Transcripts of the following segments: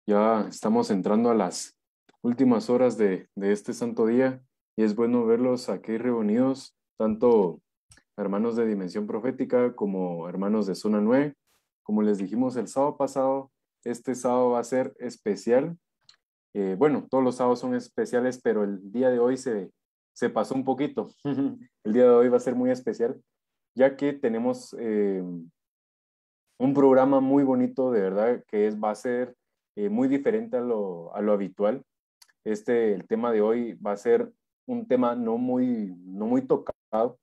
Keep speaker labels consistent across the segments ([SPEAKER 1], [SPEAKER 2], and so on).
[SPEAKER 1] Ya estamos entrando a las últimas horas de este santo día y es bueno verlos aquí reunidos, tanto hermanos de Dimensión Profética como hermanos de Zona 9. Como les dijimos el sábado pasado, este sábado va a ser especial. Bueno, todos los sábados son especiales, pero el día de hoy se pasó un poquito. El día de hoy va a ser muy especial, ya que tenemos un programa muy bonito, de verdad, va a ser muy diferente a lo habitual. El tema de hoy va a ser un tema no muy tocado.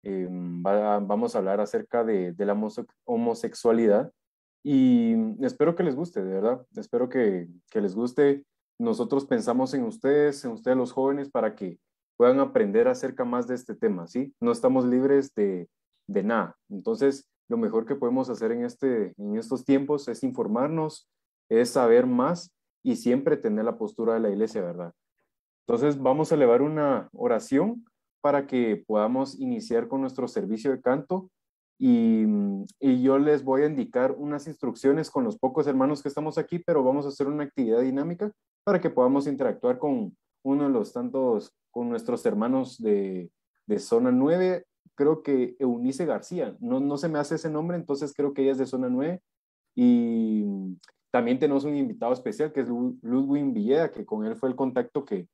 [SPEAKER 1] Vamos a hablar acerca de la homosexualidad y espero que les guste, de verdad. Espero que les guste. Nosotros pensamos en ustedes los jóvenes, para que puedan aprender acerca más de este tema, ¿sí? No estamos libres de nada. Entonces, lo mejor que podemos hacer en estos tiempos es informarnos, es saber más y siempre tener la postura de la iglesia, ¿verdad? Entonces vamos a elevar una oración para que podamos iniciar con nuestro servicio de canto y yo les voy a indicar unas instrucciones con los pocos hermanos que estamos aquí, pero vamos a hacer una actividad dinámica para que podamos interactuar con uno de los tantos, con nuestros hermanos de Zona 9. Creo que Eunice García, no se me hace ese nombre, entonces creo que ella es de Zona 9. Y también tenemos un invitado especial que es Ludwig Villeda, que con él fue el contacto que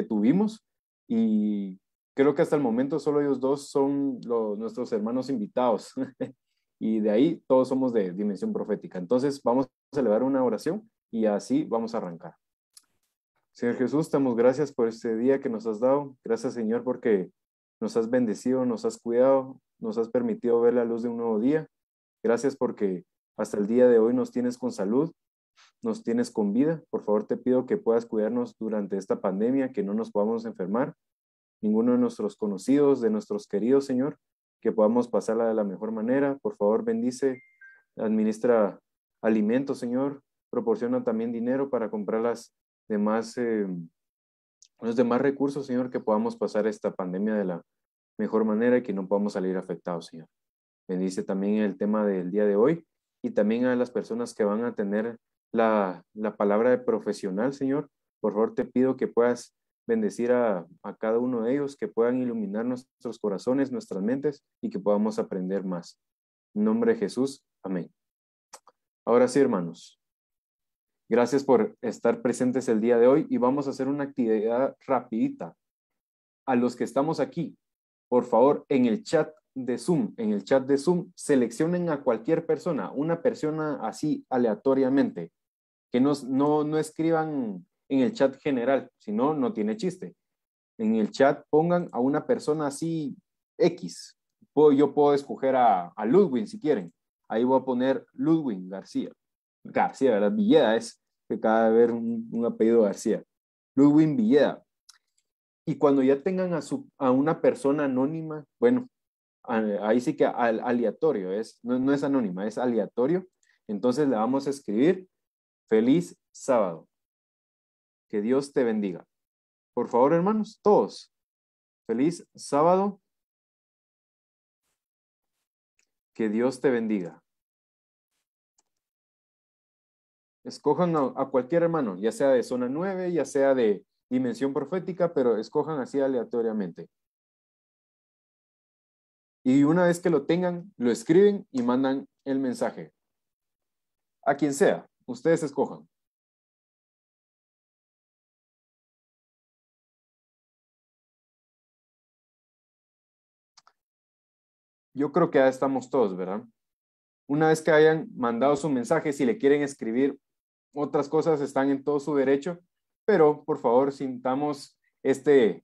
[SPEAKER 1] tuvimos. Y creo que hasta el momento solo ellos dos son nuestros hermanos invitados. Y de ahí todos somos de Dimensión Profética. Entonces vamos a elevar una oración y así vamos a arrancar. Señor Jesús, damos gracias por este día que nos has dado. Gracias, Señor, porque nos has bendecido, nos has cuidado, nos has permitido ver la luz de un nuevo día. Gracias porque hasta el día de hoy nos tienes con salud, nos tienes con vida. Por favor, te pido que puedas cuidarnos durante esta pandemia, que no nos podamos enfermar, ninguno de nuestros conocidos, de nuestros queridos, Señor, que podamos pasarla de la mejor manera. Por favor, bendice, administra alimentos, Señor, proporciona también dinero para comprar demás, los demás recursos, Señor, que podamos pasar esta pandemia de la mejor manera y que no podamos salir afectados, Señor. Bendice también el tema del día de hoy y también a las personas que van a tener la palabra de profesional, Señor. Por favor, te pido que puedas bendecir a cada uno de ellos, que puedan iluminar nuestros corazones, nuestras mentes y que podamos aprender más. En nombre de Jesús, amén. Ahora sí, hermanos, gracias por estar presentes el día de hoy y vamos a hacer una actividad rapidita. A los que estamos aquí, por favor, en el chat de Zoom, seleccionen a cualquier persona, una persona así aleatoriamente, que no escriban en el chat general, si no, no tiene chiste. En el chat pongan a una persona así X. Yo puedo escoger a Ludwig si quieren. Ahí voy a poner Ludwig García. García, ¿verdad? Villeda es, que acaba de ver un apellido García. Ludwig Villeda. Y cuando ya tengan a una persona anónima, bueno, ahí sí que aleatorio, no es anónima, es aleatorio. Entonces le vamos a escribir feliz sábado. Que Dios te bendiga. Por favor, hermanos, todos, feliz sábado. Que Dios te bendiga. Escojan a cualquier hermano, ya sea de zona 9, ya sea de dimensión profética, pero escojan así aleatoriamente. Y una vez que lo tengan, lo escriben y mandan el mensaje. A quien sea, ustedes escojan. Yo creo que ya estamos todos, ¿verdad? Una vez que hayan mandado su mensaje, si le quieren escribir otras cosas, están en todo su derecho, pero por favor sintamos este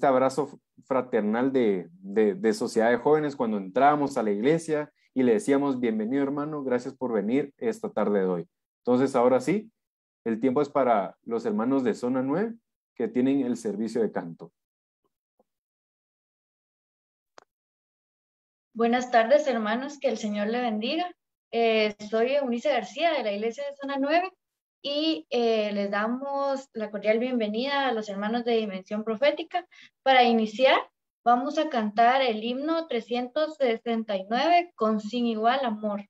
[SPEAKER 1] abrazo fraternal de sociedad de jóvenes cuando entramos a la iglesia y le decíamos, bienvenido hermano, gracias por venir esta tarde de hoy. Entonces ahora sí, el tiempo es para los hermanos de Zona 9 que tienen el servicio de canto.
[SPEAKER 2] Buenas tardes, hermanos, que el Señor le bendiga. Soy Eunice García de la Iglesia de Zona 9 y les damos la cordial bienvenida a los hermanos de Dimensión Profética. Para iniciar, vamos a cantar el himno 369 con Sin Igual Amor.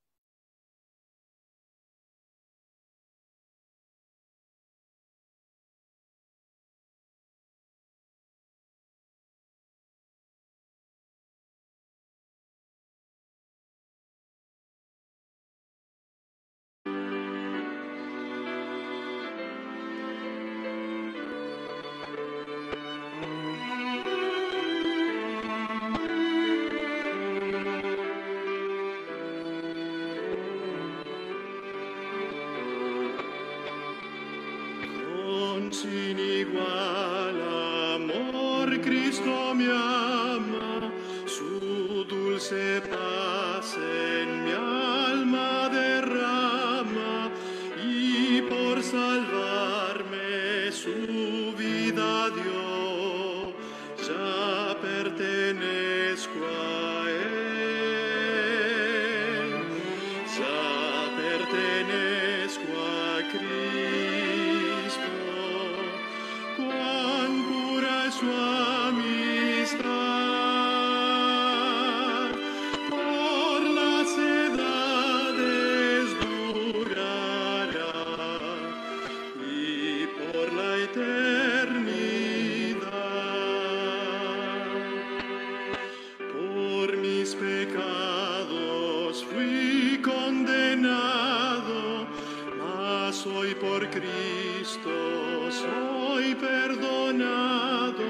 [SPEAKER 3] soy por Cristo, soy perdonado,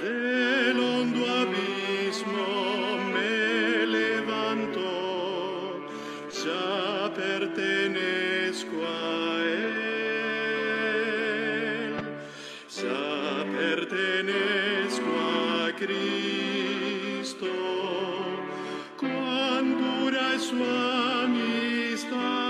[SPEAKER 3] del hondo abismo me levanto, ya pertenezco a Él, ya pertenezco a Cristo, cuán pura es su amistad.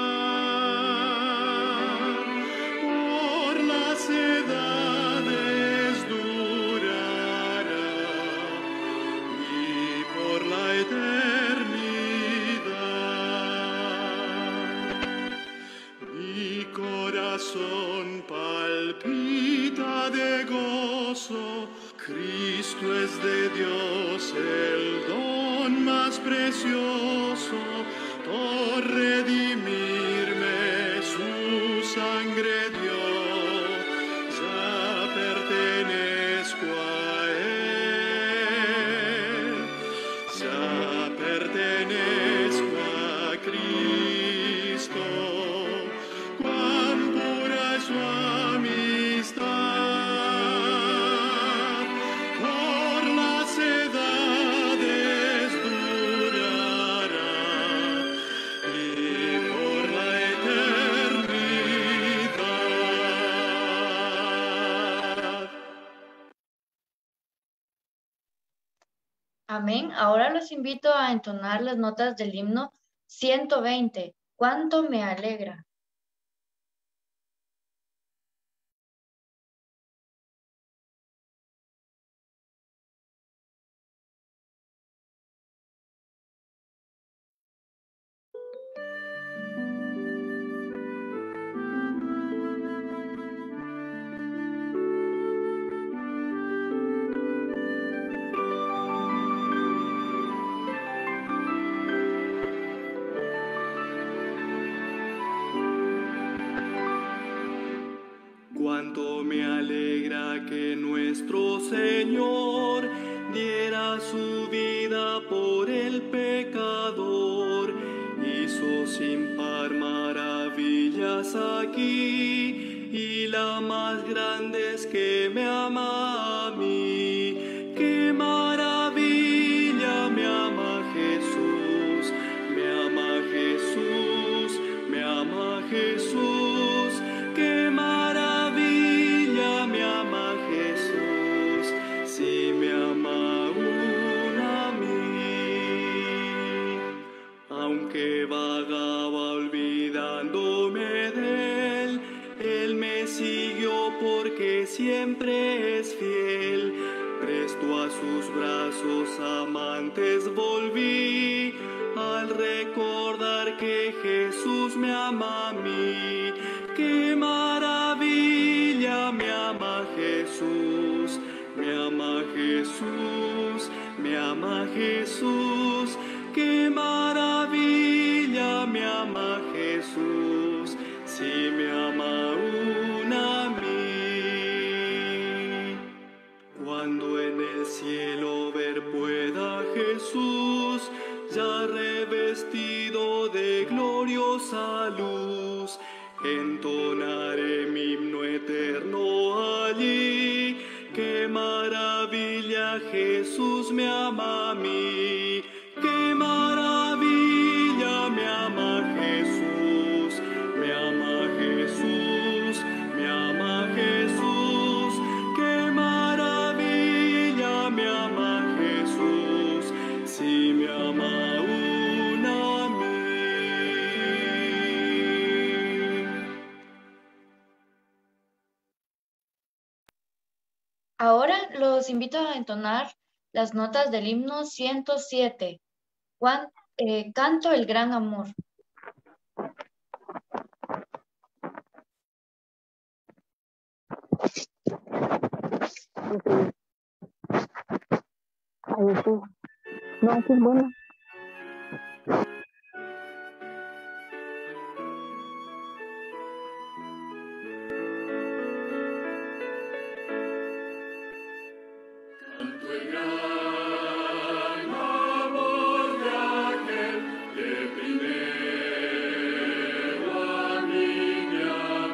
[SPEAKER 3] Palpita de gozo, Cristo es de Dios el don más precioso, por redimirme su sangre dio, ya pertenezco a Él, ya pertenezco a Cristo. Su amistad por las edades durará y por la eternidad.
[SPEAKER 2] Amén. Ahora los invito a entonar las notas del himno 120. ¿Cuánto me alegra?
[SPEAKER 3] Cuánto me alegra que nuestro Señor diera su vida por el pecador, hizo sin par maravillas aquí, y la más grande es que me ama a mí. ¡Qué maravilla! Me ama Jesús, me ama Jesús, me ama Jesús. ¡Qué maravilla! Me ama Jesús, si me ama aún a mí. Aunque vagaba olvidándome de Él, Él me siguió porque siempre es fiel. Presto a sus brazos amantes volví, al recordar que Jesús me ama a mí. ¡Qué maravilla! Me ama Jesús, me ama Jesús, me ama Jesús. ¡Qué maravilla! Me ama Jesús, si me ama aún a mí. Cuando en el cielo ver pueda Jesús, ya revestido de gloriosa luz, entonaré mi himno eterno allí. ¡Qué maravilla! Jesús me ama a mí. ¡Qué maravilla! Me ama Jesús, me ama Jesús, me ama Jesús. ¡Qué maravilla! Me ama Jesús, si me ama aún a mí.
[SPEAKER 2] Ahora los invito a entonar las notas del himno 107. Canto el gran amor.
[SPEAKER 4] No, aquí es bueno.
[SPEAKER 3] Canto el gran amor de aquel que primero a mí me amó.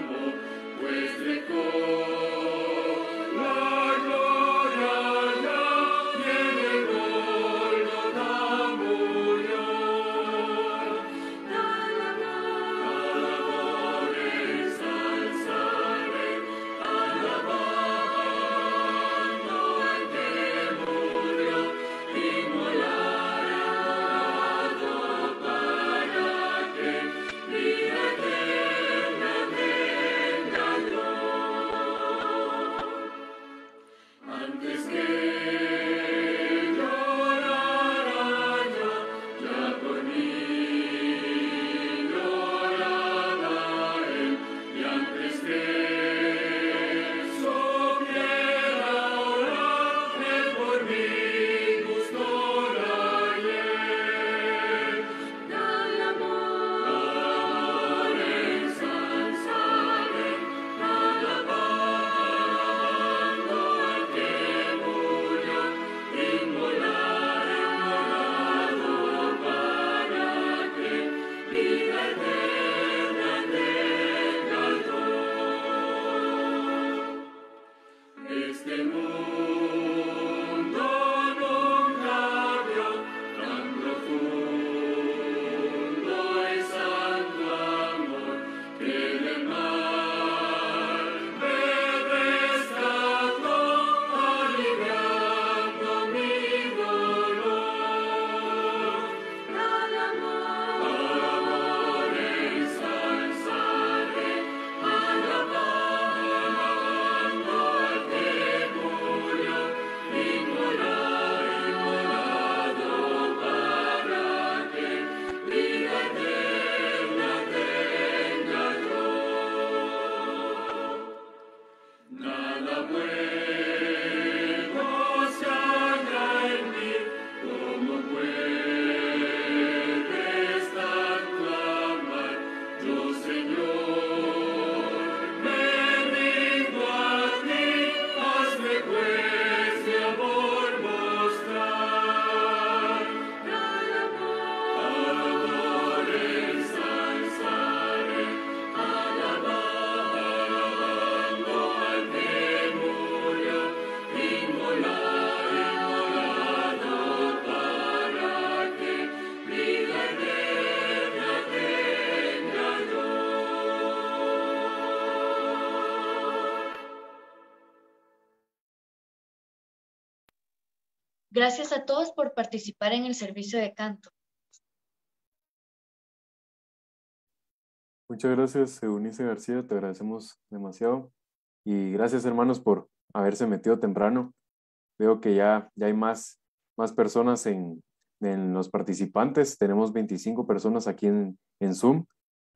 [SPEAKER 2] Gracias a todos por participar en el servicio de canto.
[SPEAKER 1] Muchas gracias, Eunice García, te agradecemos demasiado. Y gracias, hermanos, por haberse metido temprano. Veo que ya hay más personas en los participantes. Tenemos 25 personas aquí en Zoom.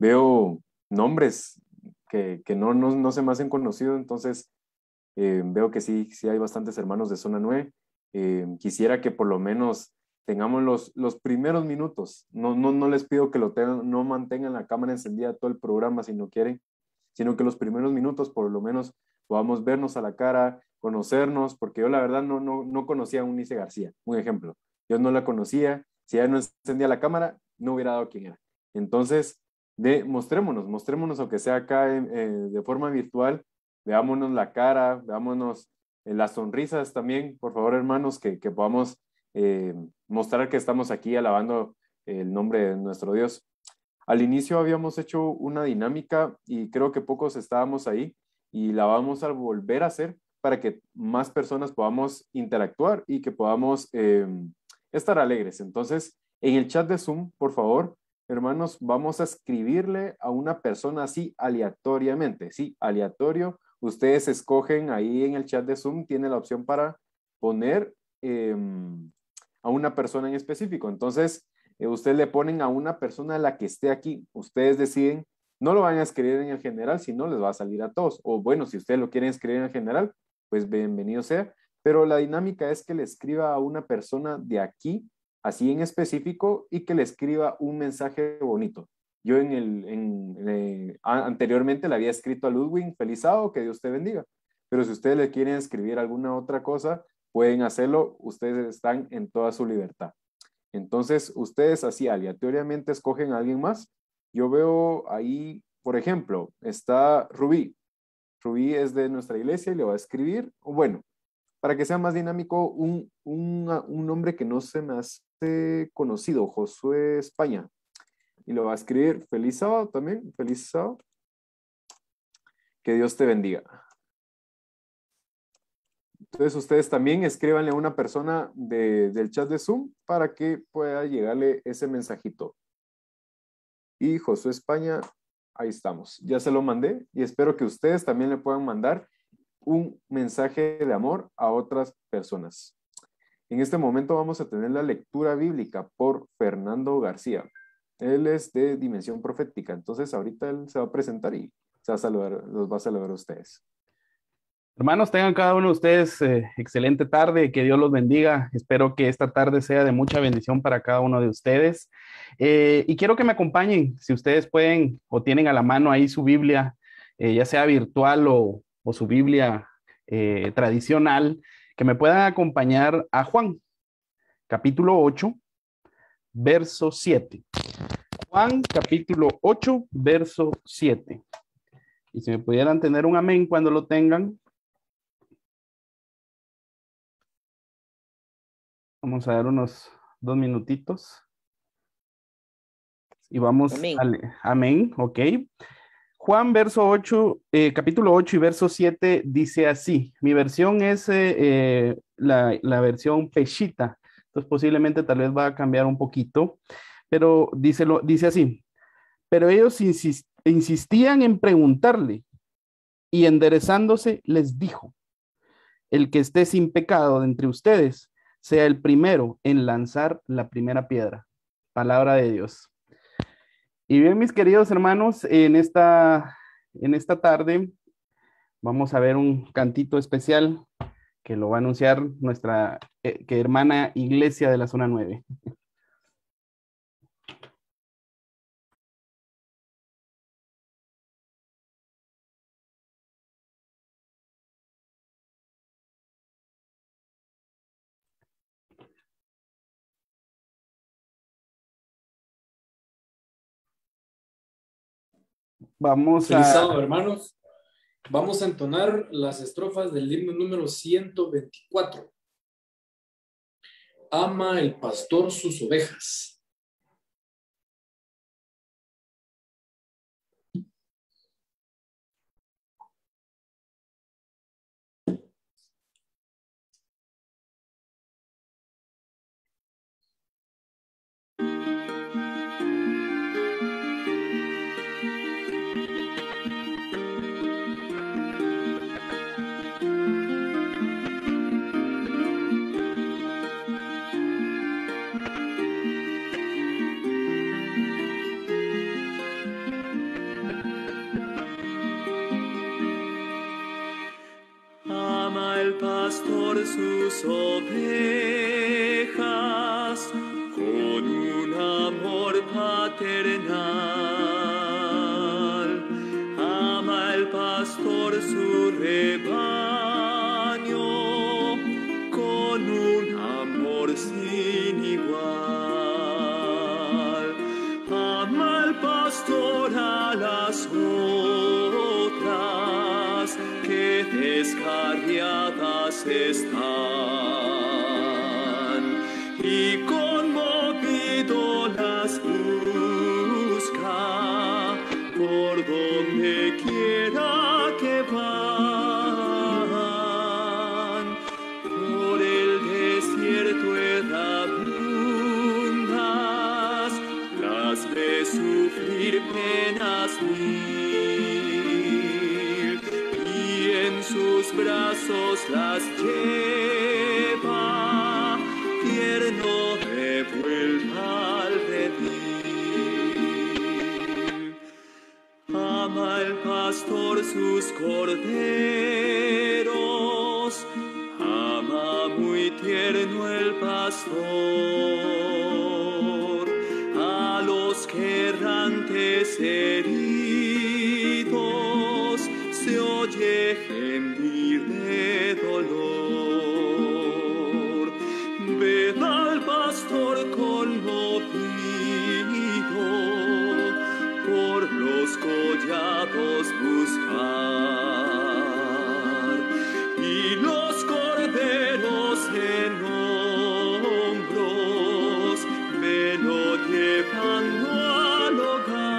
[SPEAKER 1] Veo nombres que no se me hacen conocidos, entonces veo que sí hay bastantes hermanos de zona 9. Quisiera que por lo menos tengamos los primeros minutos. No les pido que lo tengan, no mantengan la cámara encendida todo el programa si no quieren, sino que los primeros minutos por lo menos podamos vernos a la cara, conocernos, porque yo la verdad no conocía a Eunice García, un ejemplo. Yo no la conocía, si ella no encendía la cámara, no hubiera dado quién era. Entonces, mostrémonos aunque sea acá de forma virtual, veámonos la cara, veámonos las sonrisas también, por favor, hermanos, que podamos mostrar que estamos aquí alabando el nombre de nuestro Dios. Al inicio habíamos hecho una dinámica y creo que pocos estábamos ahí y la vamos a volver a hacer para que más personas podamos interactuar y que podamos estar alegres. Entonces, en el chat de Zoom, por favor, hermanos, vamos a escribirle a una persona así aleatoriamente, sí, aleatorio. Ustedes escogen ahí en el chat de Zoom, tiene la opción para poner a una persona en específico. Entonces, ustedes le ponen a una persona a la que esté aquí. Ustedes deciden, no lo van a escribir en el general, si no les va a salir a todos. O bueno, si ustedes lo quieren escribir en el general, pues bienvenido sea. Pero la dinámica es que le escriba a una persona de aquí, así en específico, y que le escriba un mensaje bonito. Yo anteriormente le había escrito a Ludwig, feliz sábado, que Dios te bendiga. Pero si ustedes le quieren escribir alguna otra cosa, pueden hacerlo, ustedes están en toda su libertad. Entonces, ustedes así aleatoriamente escogen a alguien más. Yo veo ahí, por ejemplo, está Rubí. Rubí es de nuestra iglesia y le va a escribir, bueno, para que sea más dinámico, un nombre que no se me hace conocido, Josué España. Y lo va a escribir, feliz sábado también, feliz sábado. Que Dios te bendiga. Entonces ustedes también escríbanle a una persona del chat de Zoom para que pueda llegarle ese mensajito. Y Josué España, ahí estamos. Ya se lo mandé y espero que ustedes también le puedan mandar un mensaje de amor a otras personas. En este momento vamos a tener la lectura bíblica por Fernando García. Él es de Dimensión Profética, entonces ahorita él se va a presentar y se va a saludar, los va a saludar a ustedes.
[SPEAKER 5] Hermanos, tengan cada uno de ustedes excelente tarde, que Dios los bendiga. Espero que esta tarde sea de mucha bendición para cada uno de ustedes. Y quiero que me acompañen, si ustedes pueden o tienen a la mano ahí su Biblia, ya sea virtual o su Biblia tradicional, que me puedan acompañar a Juan, capítulo 8, verso 7. Juan, capítulo 8, verso 7. Y si me pudieran tener un amén cuando lo tengan. Vamos a dar unos 2 minutitos. Y vamos
[SPEAKER 6] Amén.
[SPEAKER 5] Amén, ok. Juan, verso 8, capítulo 8 y verso 7 dice así. Mi versión es la versión Peshita. Entonces posiblemente tal vez va a cambiar un poquito. Pero dice así. Pero ellos insistían en preguntarle y enderezándose les dijo, el que esté sin pecado de entre ustedes, sea el primero en lanzar la primera piedra. Palabra de Dios. Y bien, mis queridos hermanos, en esta tarde vamos a ver un cantito especial que lo va a anunciar nuestra hermana iglesia de la zona 9. Vamos
[SPEAKER 7] Feliz
[SPEAKER 5] a...
[SPEAKER 7] sábado, hermanos. Vamos a entonar las estrofas del himno número 124. Ama el pastor sus ovejas.
[SPEAKER 3] pastor sus ovejas con un amor paternal. Ama el pastor su rebaño con un amor sin igual. Ama el pastor a las otras que descarriadas están, y conmovido las busca por donde quiera que van. Por el desierto errabundas, las ve sufrir penas mil, y en sus brazos las lleva, tierno de vuelta al redil. Ama el pastor sus corderos, ama muy tierno el pastor a los que errantes heridos se oye gemir de dolor. Ved al pastor conmovido por los collados buscar, y los corderos en hombros velo llevando al hogar.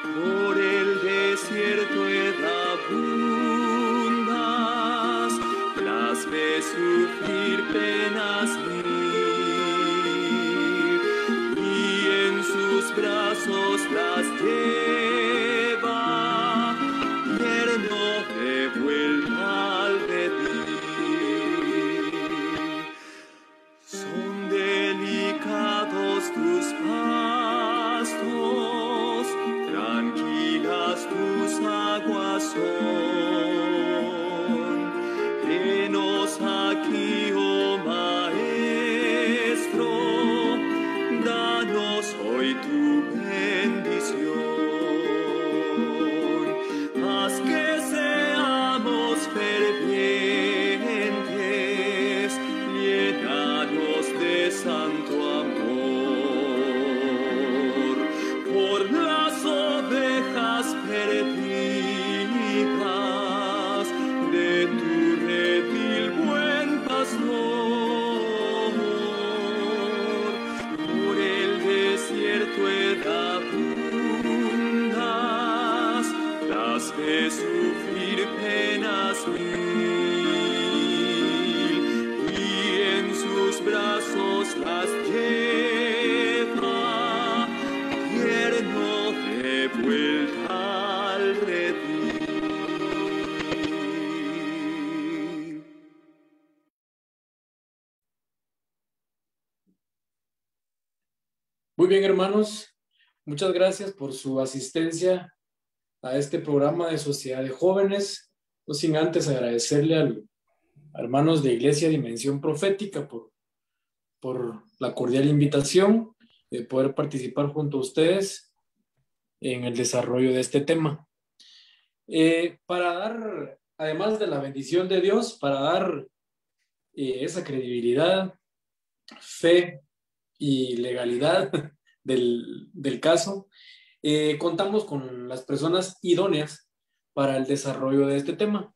[SPEAKER 3] Por el desierto errabundas, las ve sufrir penas mil, y en sus brazos las lleva, tierno de vuelta al redil. Son delicados tus pastos, tranquilas tus aguas son. Venos aquí, oh Maestro, danos hoy tu bendición. Haz que seamos fervientes, llénanos de santo amor, por las ovejas perdidas de tu redil, buen pastor. Por el desierto errabundas, las ve sufrir penas mil, y en sus brazos las lleva, tierno de vuelta al redil.
[SPEAKER 7] Muy bien, hermanos. Muchas gracias por su asistencia a este programa de Sociedad de Jóvenes. No sin antes agradecerle a hermanos de Iglesia Dimensión Profética por la cordial invitación de poder participar junto a ustedes en el desarrollo de este tema. Para dar, además de la bendición de Dios, para dar esa credibilidad, fe y legalidad del caso, contamos con las personas idóneas para el desarrollo de este tema.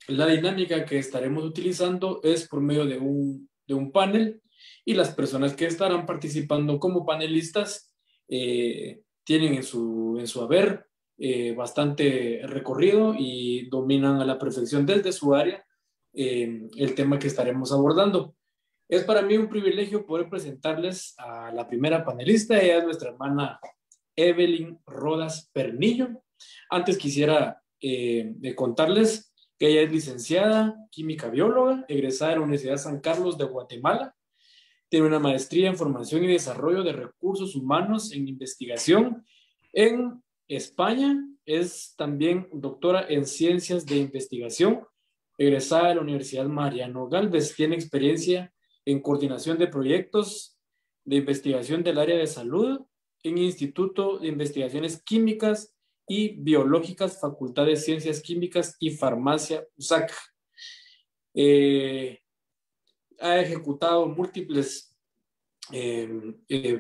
[SPEAKER 7] La dinámica que estaremos utilizando es por medio de un panel, y las personas que estarán participando como panelistas tienen en su haber bastante recorrido y dominan a la perfección desde su área el tema que estaremos abordando. Es para mí un privilegio poder presentarles a la primera panelista. Ella es nuestra hermana Evelyn Rodas Pernillo. Antes quisiera contarles que ella es licenciada química bióloga, egresada de la Universidad San Carlos de Guatemala. Tiene una maestría en formación y desarrollo de recursos humanos en investigación en España es también doctora en Ciencias de Investigación, egresada de la Universidad Mariano Gálvez. Tiene experiencia en coordinación de proyectos de investigación del área de salud en Instituto de Investigaciones Químicas y Biológicas, Facultad de Ciencias Químicas y Farmacia, USAC. Ha ejecutado múltiples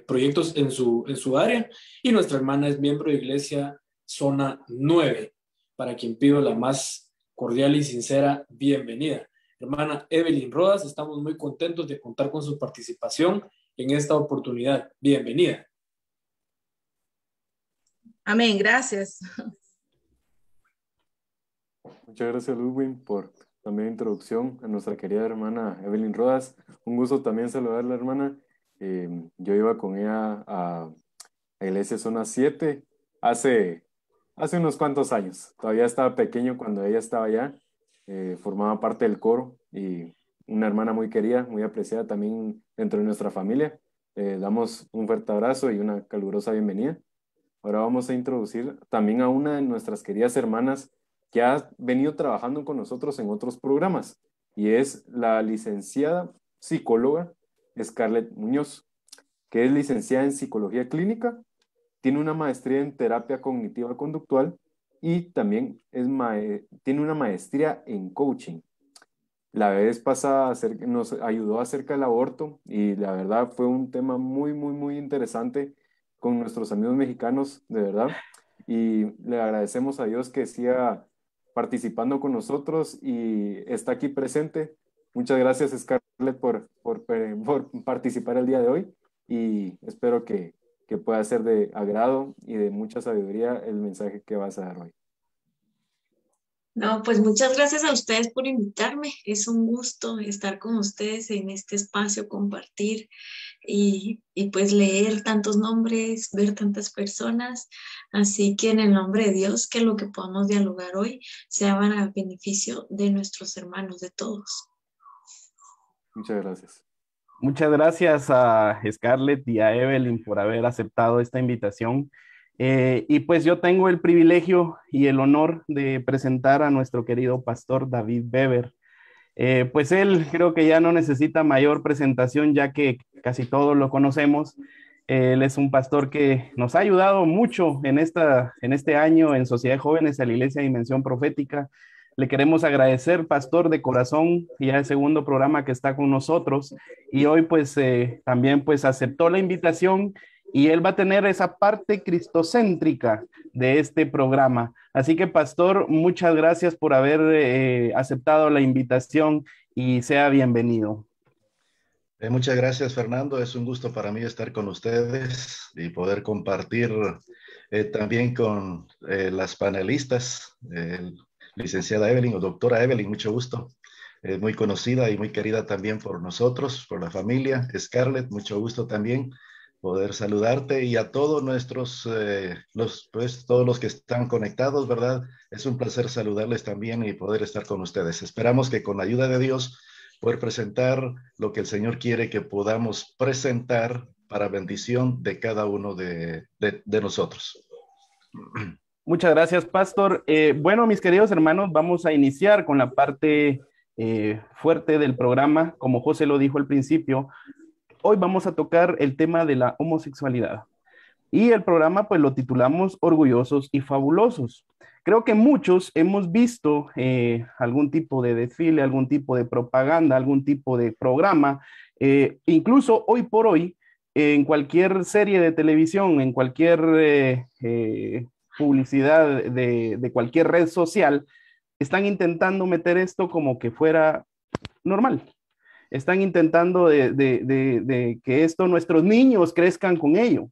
[SPEAKER 7] proyectos en su área, y nuestra hermana es miembro de Iglesia Zona 9, para quien pido la más cordial y sincera bienvenida. Hermana Evelyn Rodas, estamos muy contentos de contar con su participación en esta oportunidad. Bienvenida.
[SPEAKER 6] Amén, gracias.
[SPEAKER 1] Muchas gracias, Ludwig, por también la introducción a nuestra querida hermana Evelyn Rodas. Un gusto también saludarla, hermana. Yo iba con ella a Iglesia Zona 7 hace unos cuantos años. Todavía estaba pequeño cuando ella estaba allá. Formaba parte del coro, y una hermana muy querida, muy apreciada también dentro de nuestra familia. Damos un fuerte abrazo y una calurosa bienvenida. Ahora vamos a introducir también a una de nuestras queridas hermanas que ha venido trabajando con nosotros en otros programas, y es la licenciada psicóloga Scarlett Muñoz, que es licenciada en Psicología Clínica, tiene una maestría en Terapia Cognitiva Conductual y también tiene una maestría en Coaching. La vez pasada nos ayudó acerca del aborto, y la verdad fue un tema muy, muy, muy interesante con nuestros amigos mexicanos, de verdad, y le agradecemos a Dios que siga participando con nosotros y está aquí presente. Muchas gracias, Scarlett, por participar el día de hoy, y espero que pueda ser de agrado y de mucha sabiduría el mensaje que vas a dar hoy.
[SPEAKER 6] No, pues muchas gracias a ustedes por invitarme. Es un gusto estar con ustedes en este espacio, compartir y pues leer tantos nombres, ver tantas personas. Así que en el nombre de Dios, que lo que podamos dialogar hoy sea para beneficio de nuestros hermanos, de todos.
[SPEAKER 1] Muchas gracias.
[SPEAKER 5] Muchas gracias a Scarlett y a Evelyn por haber aceptado esta invitación. Y pues yo tengo el privilegio y el honor de presentar a nuestro querido pastor David Weber. Pues él creo que ya no necesita mayor presentación, ya que casi todos lo conocemos. Él es un pastor que nos ha ayudado mucho en este año en Sociedad de Jóvenes a la Iglesia Dimensión Profética. Le queremos agradecer, pastor, de corazón, ya el segundo programa que está con nosotros, y hoy pues también pues aceptó la invitación, y él va a tener esa parte cristocéntrica de este programa. Así que, pastor, muchas gracias por haber aceptado la invitación, y sea bienvenido.
[SPEAKER 8] Muchas gracias, Fernando. Es un gusto para mí estar con ustedes y poder compartir también con las panelistas, licenciada Evelyn o doctora Evelyn, mucho gusto. Muy conocida y muy querida también por nosotros, por la familia. Scarlett, mucho gusto también poder saludarte, y a todos nuestros, todos los que están conectados, ¿verdad? Es un placer saludarles también y poder estar con ustedes. Esperamos que con la ayuda de Dios poder presentar lo que el Señor quiere que podamos presentar para bendición de cada uno de nosotros.
[SPEAKER 5] Muchas gracias, pastor. Bueno, mis queridos hermanos, vamos a iniciar con la parte fuerte del programa. Como José lo dijo al principio, hoy vamos a tocar el tema de la homosexualidad. Y el programa pues lo titulamos Orgullosos y Fabulosos. Creo que muchos hemos visto algún tipo de desfile, algún tipo de propaganda, algún tipo de programa, incluso hoy por hoy, en cualquier serie de televisión, en cualquier publicidad de cualquier red social, están intentando meter esto como que fuera normal. Están intentando de que esto nuestros niños crezcan con ello.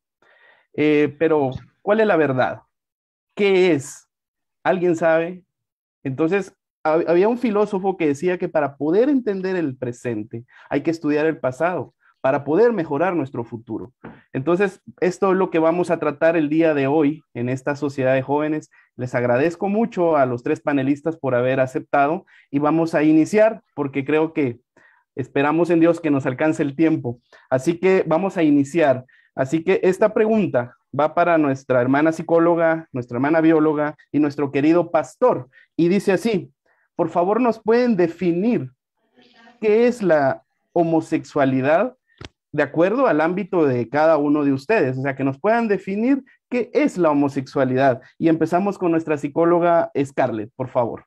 [SPEAKER 5] Pero, ¿cuál es la verdad? ¿Qué es? ¿Alguien sabe? Entonces, había un filósofo que decía que para poder entender el presente hay que estudiar el pasado para poder mejorar nuestro futuro. Entonces, esto es lo que vamos a tratar el día de hoy en esta Sociedad de Jóvenes. Les agradezco mucho a los tres panelistas por haber aceptado, y vamos a iniciar porque creo que esperamos en Dios que nos alcance el tiempo. Así que vamos a iniciar. Así que esta pregunta va para nuestra hermana psicóloga, nuestra hermana bióloga y nuestro querido pastor. Y dice así: por favor, ¿nos pueden definir qué es la homosexualidad de acuerdo al ámbito de cada uno de ustedes? O sea, que nos puedan definir qué es la homosexualidad. Y empezamos con nuestra psicóloga Scarlett, por favor.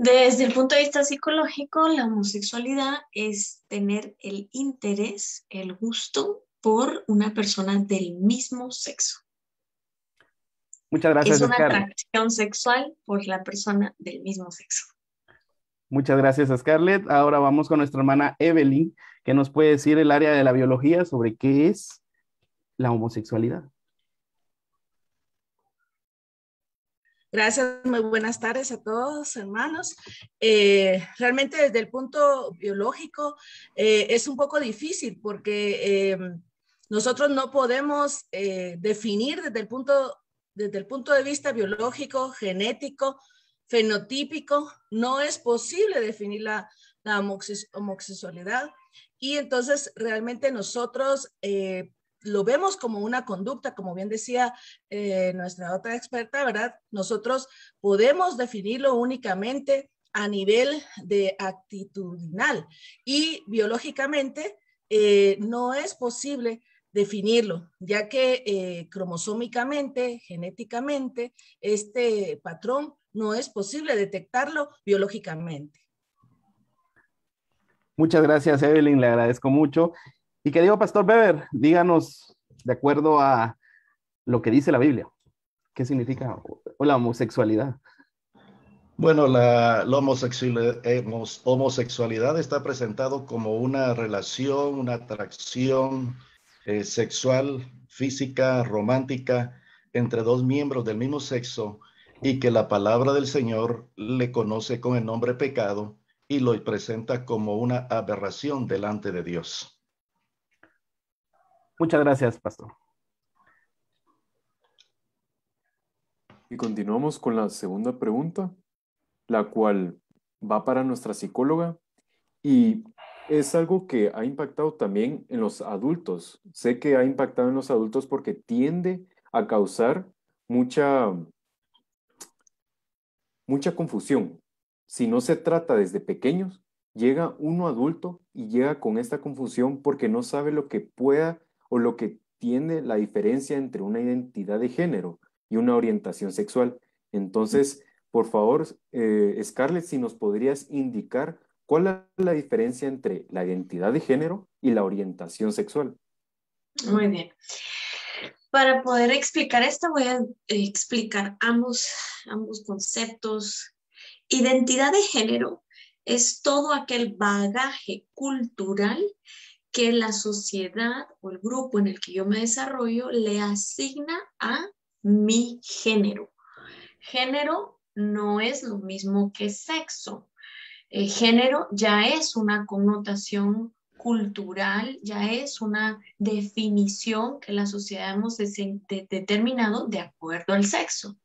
[SPEAKER 6] Desde el punto de vista psicológico, la homosexualidad es tener el interés, el gusto por una persona del mismo sexo.
[SPEAKER 5] Muchas gracias,
[SPEAKER 6] Es una
[SPEAKER 5] Scarlett.
[SPEAKER 6] atracción sexual por la persona del mismo sexo.
[SPEAKER 5] Muchas gracias, Scarlett. Ahora vamos con nuestra hermana Evelyn, que nos puede decir el área de la biología sobre qué es la homosexualidad.
[SPEAKER 9] Gracias, muy buenas tardes a todos, hermanos. Realmente desde el punto biológico es un poco difícil porque nosotros no podemos definir desde el punto de vista biológico, genético, fenotípico, no es posible definir la homosexualidad, y entonces realmente nosotros lo vemos como una conducta, como bien decía nuestra otra experta, ¿verdad? Nosotros podemos definirlo únicamente a nivel de actitudinal, y biológicamente no es posible definirlo, ya que cromosómicamente, genéticamente, este patrón no es posible detectarlo biológicamente.
[SPEAKER 5] Muchas gracias, Evelyn, le agradezco mucho. Y querido Pastor Weber, díganos, de acuerdo a lo que dice la Biblia, ¿qué significa la homosexualidad?
[SPEAKER 8] Bueno, la homosexualidad está presentado como una relación, una atracción sexual, física, romántica entre dos miembros del mismo sexo, y que la palabra del Señor le conoce con el nombre pecado y lo presenta como una aberración delante de Dios.
[SPEAKER 5] Muchas gracias, Pastor.
[SPEAKER 1] Y continuamos con la segunda pregunta, la cual va para nuestra psicóloga, y es algo que ha impactado también en los adultos. Sé que ha impactado en los adultos porque tiende a causar mucha confusión. Si no se trata desde pequeños, llega uno adulto y llega con esta confusión porque no sabe lo que pueda o lo que tiene la diferencia entre una identidad de género y una orientación sexual. Entonces, por favor, Scarlett, si nos podrías indicar cuál es la diferencia entre la identidad de género y la orientación sexual.
[SPEAKER 6] Muy bien. Para poder explicar esto, voy a explicar ambos conceptos. Identidad de género es todo aquel bagaje cultural que la sociedad o el grupo en el que yo me desarrollo le asigna a mi género. Género no es lo mismo que sexo. Género ya es una connotación cultural, ya es una definición que la sociedad hemos determinado de acuerdo al sexo.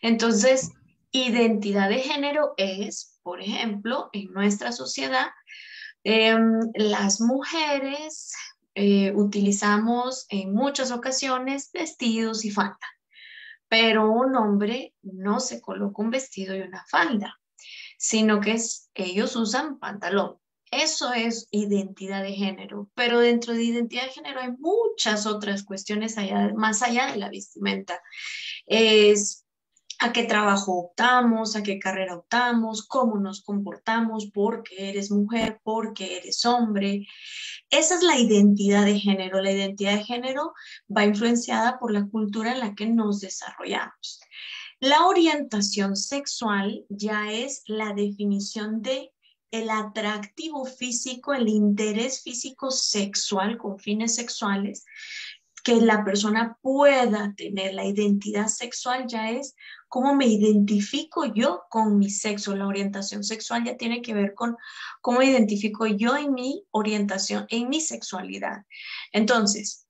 [SPEAKER 6] Entonces, identidad de género es, por ejemplo, en nuestra sociedad, las mujeres utilizamos en muchas ocasiones vestidos y falda, pero un hombre no se coloca un vestido y una falda, sino que ellos usan pantalón. Eso es identidad de género, pero dentro de identidad de género hay muchas otras cuestiones más allá de la vestimenta. Es a qué trabajo optamos, a qué carrera optamos, cómo nos comportamos, porque eres mujer, porque eres hombre. Esa es la identidad de género. La identidad de género va influenciada por la cultura en la que nos desarrollamos. La orientación sexual ya es la definición de el atractivo físico, el interés físico sexual con fines sexuales, que la persona pueda tener. La identidad sexual ya es cómo me identifico yo con mi sexo. La orientación sexual ya tiene que ver con cómo identifico yo en mi orientación, en mi sexualidad. Entonces,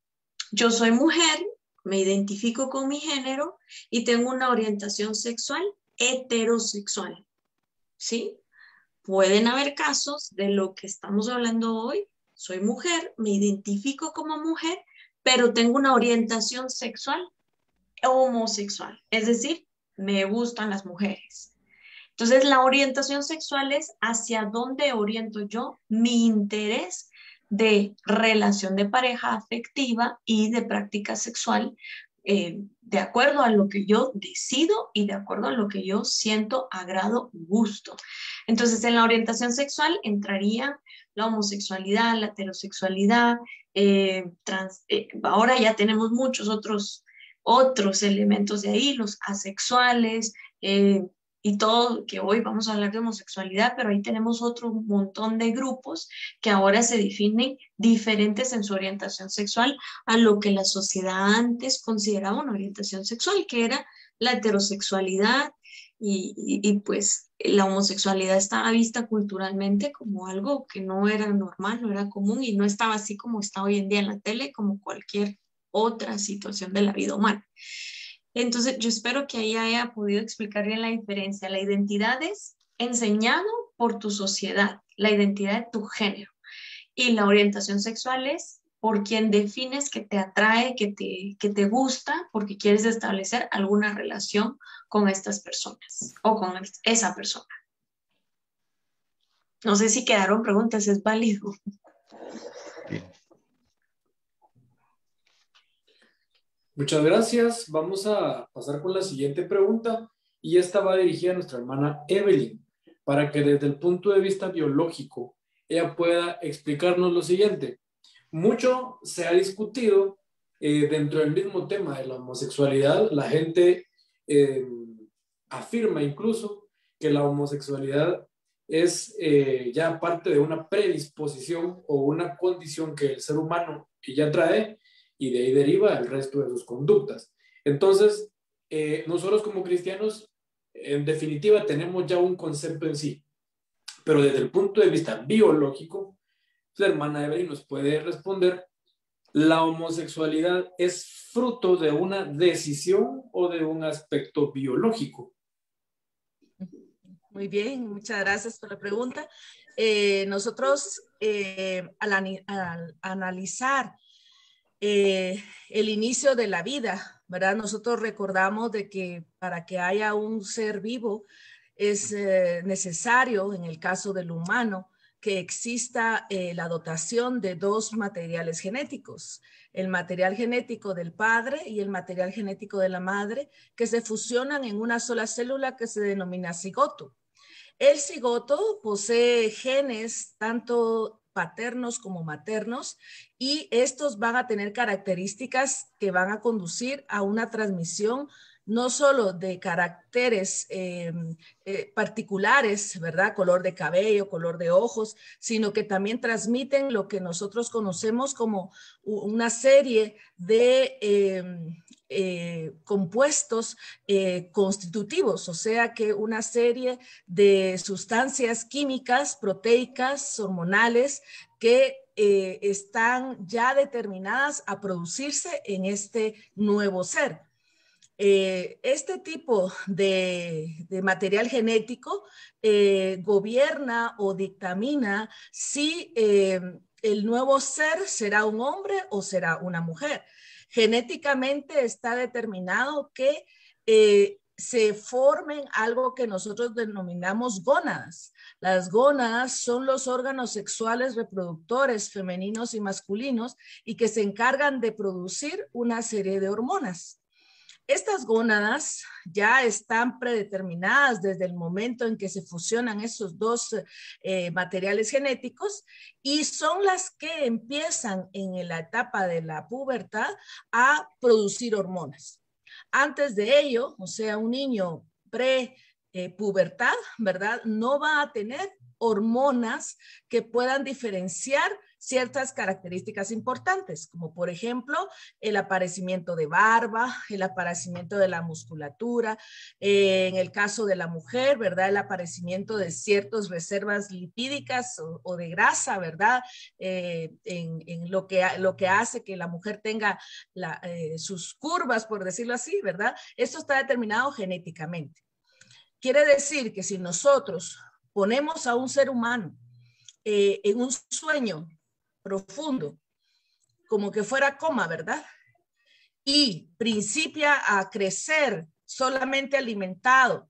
[SPEAKER 6] yo soy mujer, me identifico con mi género y tengo una orientación sexual heterosexual, ¿sí? Pueden haber casos de lo que estamos hablando hoy. Soy mujer, me identifico como mujer, pero tengo una orientación sexual homosexual, es decir, me gustan las mujeres. Entonces, la orientación sexual es hacia dónde oriento yo mi interés de relación de pareja afectiva y de práctica sexual, de acuerdo a lo que yo decido y de acuerdo a lo que yo siento, agrado, gusto. Entonces, en la orientación sexual entraría la homosexualidad, la heterosexualidad, ahora ya tenemos muchos otros elementos de ahí, los asexuales, y todo, que hoy vamos a hablar de homosexualidad, pero ahí tenemos otro montón de grupos que ahora se definen diferentes en su orientación sexual a lo que la sociedad antes consideraba una orientación sexual, que era la heterosexualidad, y pues la homosexualidad estaba vista culturalmente como algo que no era normal, no era común y no estaba así como está hoy en día en la tele, como cualquier otra situación de la vida humana. Entonces, yo espero que ahí haya podido explicar bien la diferencia. La identidad es enseñado por tu sociedad, la identidad de tu género. Y la orientación sexual es por quien defines que te atrae, que te gusta, porque quieres establecer alguna relación con estas personas o con esa persona. No sé si quedaron preguntas, es válido.
[SPEAKER 8] Bien.
[SPEAKER 7] Muchas gracias. Vamos a pasar con la siguiente pregunta y esta va dirigida a nuestra hermana Evelyn para que desde el punto de vista biológico ella pueda explicarnos lo siguiente. Mucho se ha discutido dentro del mismo tema de la homosexualidad. La gente afirma incluso que la homosexualidad es ya parte de una predisposición o una condición que el ser humano ya trae y de ahí deriva el resto de sus conductas. Entonces, nosotros como cristianos, en definitiva, tenemos ya un concepto en sí, pero desde el punto de vista biológico, la hermana Evelyn nos puede responder, ¿la homosexualidad es fruto de una decisión o de un aspecto biológico?
[SPEAKER 9] Muy bien, muchas gracias por la pregunta. Nosotros, al analizar el inicio de la vida, ¿verdad? Nosotros recordamos de que para que haya un ser vivo es necesario, en el caso del humano, que exista la dotación de dos materiales genéticos, el material genético del padre y el material genético de la madre, que se fusionan en una sola célula que se denomina cigoto. El cigoto posee genes tanto paternos como maternos y estos van a tener características que van a conducir a una transmisión no solo de caracteres particulares, ¿verdad? Color de cabello, color de ojos, sino que también transmiten lo que nosotros conocemos como una serie de compuestos constitutivos, o sea que una serie de sustancias químicas, proteicas, hormonales, que están ya determinadas a producirse en este nuevo ser. Este tipo de material genético gobierna o dictamina si el nuevo ser será un hombre o será una mujer. Genéticamente está determinado que se formen algo que nosotros denominamos gónadas. Las gónadas son los órganos sexuales reproductores femeninos y masculinos y que se encargan de producir una serie de hormonas. Estas gónadas ya están predeterminadas desde el momento en que se fusionan esos dos materiales genéticos y son las que empiezan en la etapa de la pubertad a producir hormonas. Antes de ello, o sea, un niño pre-pubertad, ¿verdad? No va a tener hormonas que puedan diferenciar ciertas características importantes, como por ejemplo el aparecimiento de barba, el aparecimiento de la musculatura, en el caso de la mujer, ¿verdad? El aparecimiento de ciertas reservas lipídicas o de grasa, ¿verdad? En lo que hace que la mujer tenga sus curvas, por decirlo así, ¿verdad? Esto está determinado genéticamente. Quiere decir que si nosotros ponemos a un ser humano en un sueño profundo, como que fuera coma, ¿verdad? Y principia a crecer solamente alimentado,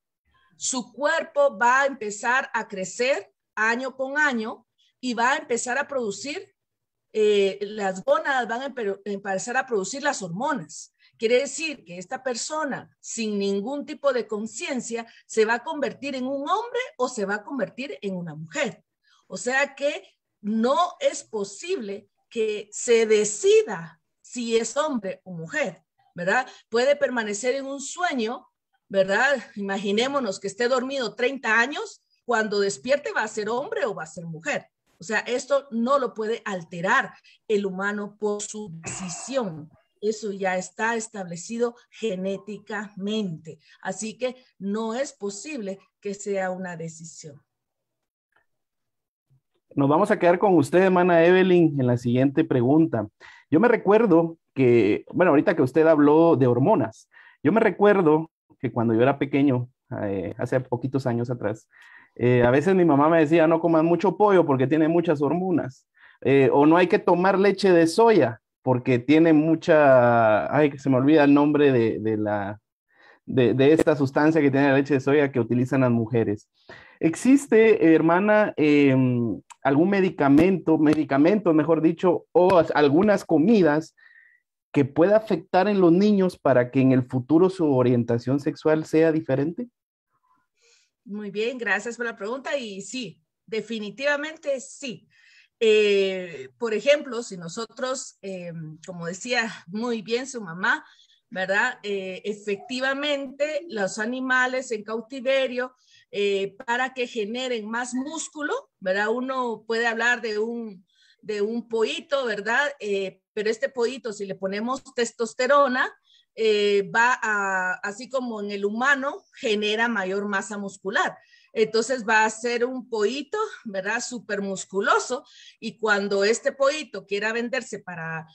[SPEAKER 9] su cuerpo va a empezar a crecer año con año y va a empezar a producir, las gónadas van a empezar a producir las hormonas. Quiere decir que esta persona sin ningún tipo de conciencia se va a convertir en un hombre o se va a convertir en una mujer. O sea que no es posible que se decida si es hombre o mujer, ¿verdad? Puede permanecer en un sueño, ¿verdad? Imaginémonos que esté dormido 30 años, cuando despierte va a ser hombre o va a ser mujer. O sea, esto no lo puede alterar el humano por su decisión. Eso ya está establecido genéticamente. Así que no es posible que sea una decisión.
[SPEAKER 5] Nos vamos a quedar con usted, hermana Evelyn, en la siguiente pregunta. Yo me recuerdo que, bueno, ahorita que usted habló de hormonas, yo me recuerdo que cuando yo era pequeño, hace poquitos años atrás, a veces mi mamá me decía, no comas mucho pollo porque tiene muchas hormonas, o no hay que tomar leche de soya porque tiene mucha, ay, que se me olvida el nombre de esta sustancia que tiene la leche de soya que utilizan las mujeres. ¿Existe, hermana, algún medicamento, mejor dicho, o algunas comidas que pueda afectar en los niños para que en el futuro su orientación sexual sea diferente?
[SPEAKER 9] Muy bien, gracias por la pregunta. Y sí, definitivamente sí. Por ejemplo, si nosotros, como decía muy bien su mamá, ¿verdad? Efectivamente, los animales en cautiverio, para que generen más músculo, ¿verdad? Uno puede hablar de un pollito, ¿verdad? Pero este pollito, si le ponemos testosterona, así como en el humano, genera mayor masa muscular. Entonces va a ser un pollito, ¿verdad? Súper musculoso. Y cuando este pollito quiera venderse para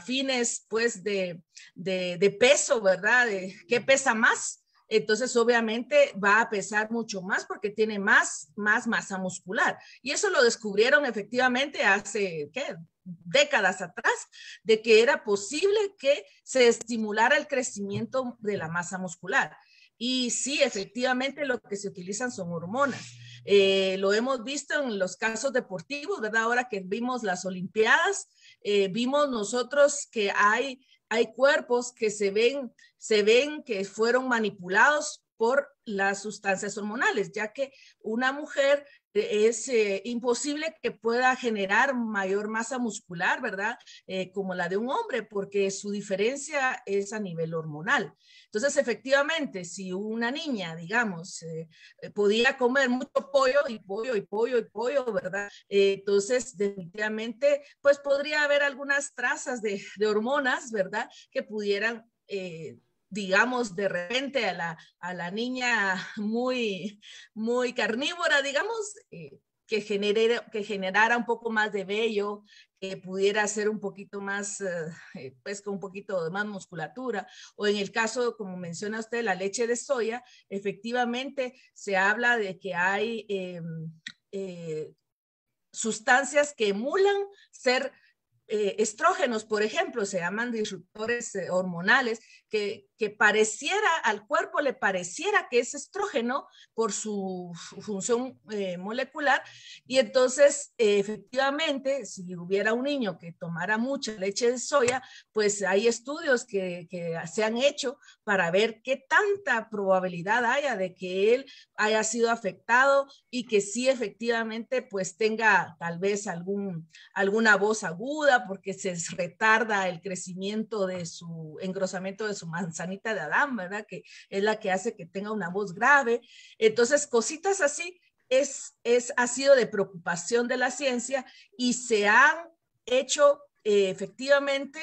[SPEAKER 9] fines, pues, de peso, ¿verdad? ¿Qué pesa más? Entonces, obviamente, va a pesar mucho más porque tiene más masa muscular. Y eso lo descubrieron efectivamente hace, ¿qué?, décadas atrás, de que era posible que se estimulara el crecimiento de la masa muscular. Y sí, efectivamente, lo que se utilizan son hormonas. Lo hemos visto en los casos deportivos, ¿verdad? Ahora que vimos las Olimpiadas, vimos nosotros que hay cuerpos que se ven que fueron manipulados por las sustancias hormonales, ya que una mujer es imposible que pueda generar mayor masa muscular, ¿verdad? Como la de un hombre, porque su diferencia es a nivel hormonal. Entonces, efectivamente, si una niña, digamos, podía comer mucho pollo y pollo, ¿verdad? Entonces, definitivamente, pues podría haber algunas trazas de hormonas, ¿verdad? Que pudieran digamos, de repente a la niña muy carnívora, digamos, que generara un poco más de vello, que pudiera ser un poquito más, pues con un poquito más musculatura, o en el caso, como menciona usted, la leche de soya, efectivamente se habla de que hay sustancias que emulan ser estrógenos, por ejemplo, se llaman disruptores hormonales, que pareciera, al cuerpo le pareciera que es estrógeno por su función molecular, y entonces efectivamente, si hubiera un niño que tomara mucha leche de soya, pues hay estudios que se han hecho para ver qué tanta probabilidad haya de que él haya sido afectado y que sí efectivamente pues tenga tal vez alguna voz aguda, porque se retarda el crecimiento de su engrosamiento de su manzanita de Adán, ¿verdad? Que es la que hace que tenga una voz grave. Entonces, cositas así ha sido de preocupación de la ciencia, y se han hecho efectivamente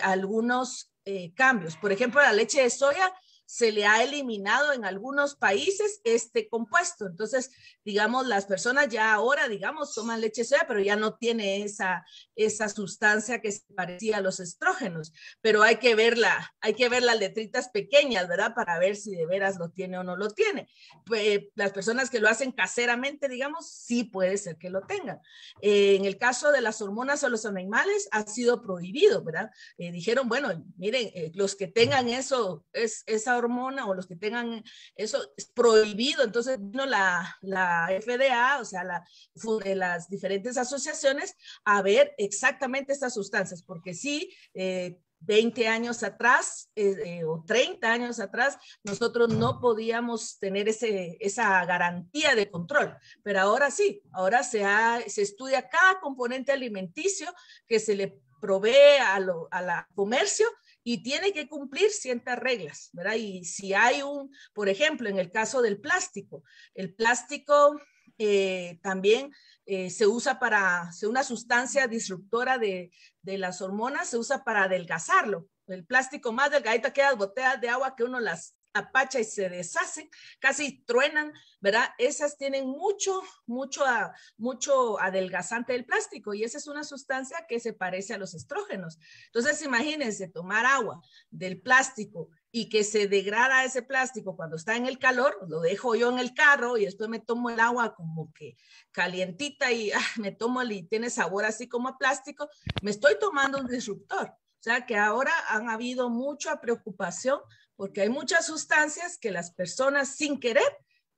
[SPEAKER 9] algunos cambios. Por ejemplo, la leche de soya se le ha eliminado en algunos países este compuesto. Entonces, digamos, las personas ya ahora, digamos, toman leche de soya, pero ya no tiene esa sustancia que se parecía a los estrógenos. Pero hay que ver las letritas pequeñas, ¿verdad? Para ver si de veras lo tiene o no lo tiene. Pues, las personas que lo hacen caseramente, digamos, sí puede ser que lo tengan. En el caso de las hormonas o los animales, ha sido prohibido, ¿verdad? Dijeron, bueno, miren, los que tengan eso, esa hormona o los que tengan eso, es prohibido. Entonces vino la FDA, o sea, las diferentes asociaciones, a ver exactamente estas sustancias, porque sí, 20 años atrás o 30 años atrás, nosotros no podíamos tener esa garantía de control, pero ahora sí, ahora se estudia cada componente alimenticio que se le provee a la comercio y tiene que cumplir ciertas reglas, ¿verdad? Y si hay por ejemplo, en el caso del plástico, el plástico también se usa una sustancia disruptora de las hormonas, se usa para adelgazarlo. El plástico más delgadito, quedan botellas de agua que uno las apacha y se deshacen, casi truenan, ¿verdad? Esas tienen mucho adelgazante del plástico y esa es una sustancia que se parece a los estrógenos. Entonces, imagínense tomar agua del plástico y que se degrada ese plástico cuando está en el calor, lo dejo yo en el carro y después me tomo el agua como que calientita y me tomo y tiene sabor así como a plástico, me estoy tomando un disruptor. O sea que ahora han habido mucha preocupación porque hay muchas sustancias que las personas sin querer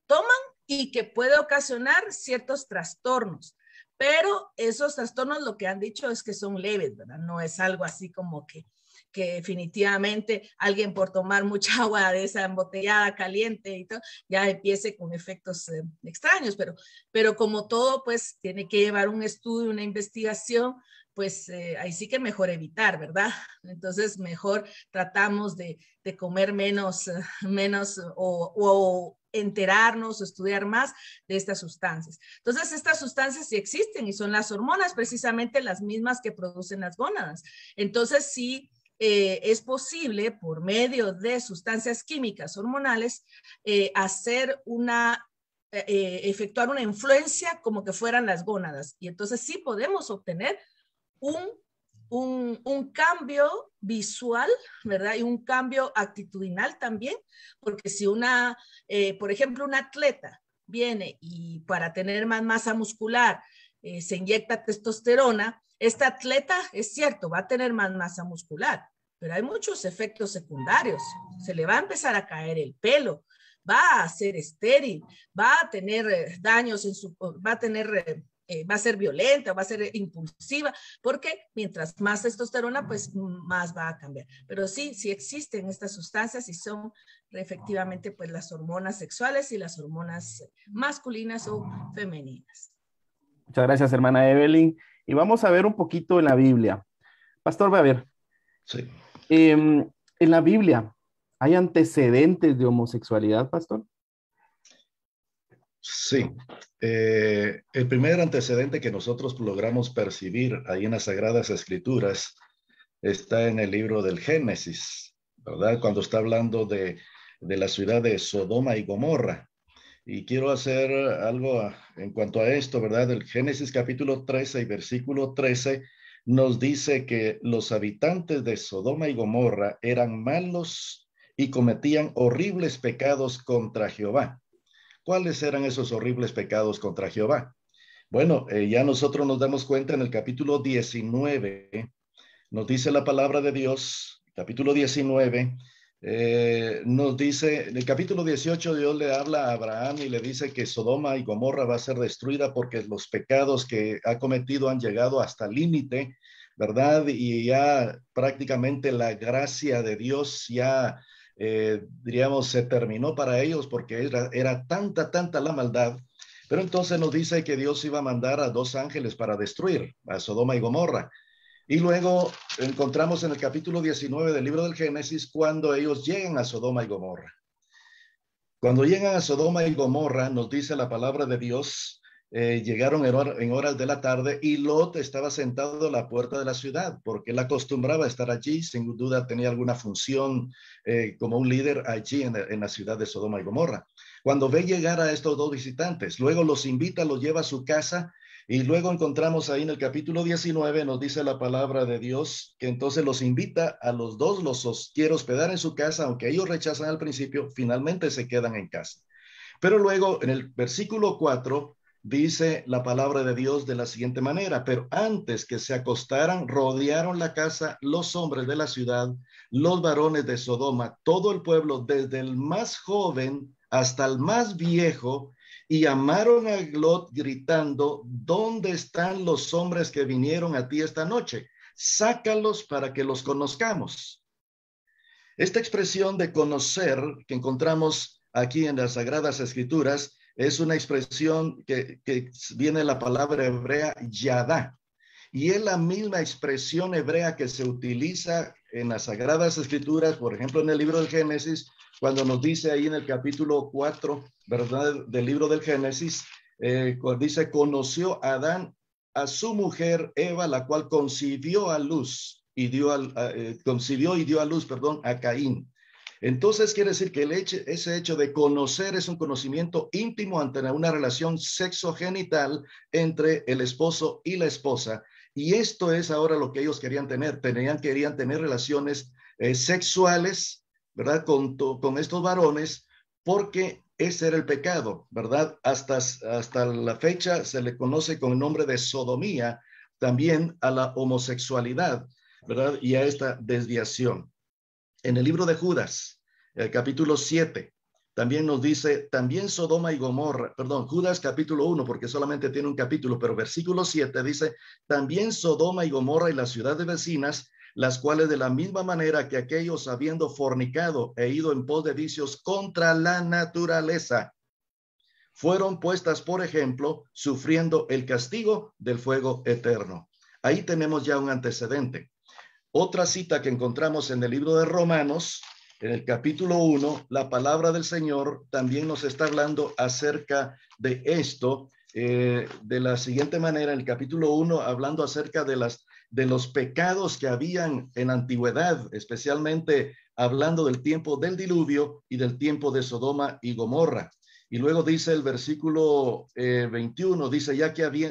[SPEAKER 9] toman y que puede ocasionar ciertos trastornos. Pero esos trastornos lo que han dicho es que son leves, ¿verdad? No es algo así como que definitivamente alguien por tomar mucha agua de esa embotellada caliente y todo, ya empiece con efectos extraños, pero como todo, pues tiene que llevar un estudio, una investigación, pues ahí sí que mejor evitar, ¿verdad? Entonces mejor tratamos de comer menos o enterarnos o estudiar más de estas sustancias. Entonces, estas sustancias sí existen y son las hormonas, precisamente las mismas que producen las gónadas. Entonces, sí, es posible por medio de sustancias químicas hormonales efectuar una influencia como que fueran las gónadas. Y entonces sí podemos obtener un cambio visual, ¿verdad? Y un cambio actitudinal también, porque si por ejemplo, un atleta viene y para tener más masa muscular se inyecta testosterona, este atleta, es cierto, va a tener más masa muscular, pero hay muchos efectos secundarios. Se le va a empezar a caer el pelo, va a ser estéril, va a tener daños va a ser violenta, va a ser impulsiva, porque mientras más testosterona, pues más va a cambiar. Pero sí existen estas sustancias y son efectivamente pues las hormonas sexuales y las hormonas masculinas o femeninas.
[SPEAKER 5] Muchas gracias, hermana Evelyn. Y vamos a ver un poquito en la Biblia. Pastor, va a ver.
[SPEAKER 8] Sí.
[SPEAKER 5] En la Biblia, ¿hay antecedentes de homosexualidad, pastor?
[SPEAKER 8] Sí. El primer antecedente que nosotros logramos percibir ahí en las Sagradas Escrituras está en el libro del Génesis, ¿verdad? Cuando está hablando de la ciudad de Sodoma y Gomorra. Y quiero hacer algo en cuanto a esto, ¿verdad? El Génesis capítulo 13 y versículo 13 nos dice que los habitantes de Sodoma y Gomorra eran malos y cometían horribles pecados contra Jehová. ¿Cuáles eran esos horribles pecados contra Jehová? Bueno, ya nosotros nos damos cuenta en el capítulo 19, nos dice la palabra de Dios, capítulo 19, nos dice, en el capítulo 18 Dios le habla a Abraham y le dice que Sodoma y Gomorra va a ser destruida porque los pecados que ha cometido han llegado hasta el límite, ¿verdad? Y ya prácticamente la gracia de Dios ya, diríamos, se terminó para ellos porque era tanta la maldad. Pero entonces nos dice que Dios iba a mandar a 2 ángeles para destruir a Sodoma y Gomorra. Y luego encontramos en el capítulo 19 del libro del Génesis cuando ellos llegan a Sodoma y Gomorra. Cuando llegan a Sodoma y Gomorra, nos dice la palabra de Dios llegaron en horas de la tarde y Lot estaba sentado a la puerta de la ciudad porque él acostumbraba a estar allí, sin duda tenía alguna función como un líder allí en la ciudad de Sodoma y Gomorra. Cuando ve llegar a estos dos visitantes, luego los invita, los lleva a su casa y luego encontramos ahí en el capítulo 19, nos dice la palabra de Dios, que entonces los invita a los dos, los quiere hospedar en su casa, aunque ellos rechazan al principio, finalmente se quedan en casa. Pero luego en el versículo 4 dice la palabra de Dios de la siguiente manera: pero antes que se acostaran, rodearon la casa los hombres de la ciudad, los varones de Sodoma, todo el pueblo, desde el más joven hasta el más viejo, y llamaron a Lot gritando: ¿dónde están los hombres que vinieron a ti esta noche? Sácalos para que los conozcamos. Esta expresión de conocer que encontramos aquí en las Sagradas Escrituras es una expresión que viene de la palabra hebrea yadá, y es la misma expresión hebrea que se utiliza en las Sagradas Escrituras, por ejemplo, en el libro del Génesis, cuando nos dice ahí en el capítulo 4, ¿verdad?, del libro del Génesis, dice: conoció Adán a su mujer Eva, la cual concibió y dio a luz, a Caín. Entonces quiere decir que ese hecho de conocer es un conocimiento íntimo ante una relación sexogenital entre el esposo y la esposa. Y esto es ahora lo que ellos querían tener. Querían tener relaciones sexuales, ¿verdad?, con estos varones, porque ese era el pecado, ¿verdad? Hasta la fecha se le conoce con el nombre de sodomía también a la homosexualidad, ¿verdad?, y a esta desviación. En el libro de Judas, el capítulo 7, también nos dice, también Sodoma y Gomorra, Judas capítulo 1, porque solamente tiene un capítulo, pero versículo 7 dice: también Sodoma y Gomorra y las ciudades vecinas, las cuales de la misma manera que aquellos, habiendo fornicado e ido en pos de vicios contra la naturaleza, fueron puestas por ejemplo, sufriendo el castigo del fuego eterno. Ahí tenemos ya un antecedente. Otra cita que encontramos en el libro de Romanos, en el capítulo 1, la palabra del Señor también nos está hablando acerca de esto, de la siguiente manera, en el capítulo 1, hablando acerca de los pecados que habían en antigüedad, especialmente hablando del tiempo del diluvio y del tiempo de Sodoma y Gomorra. Y luego dice el versículo 21, dice,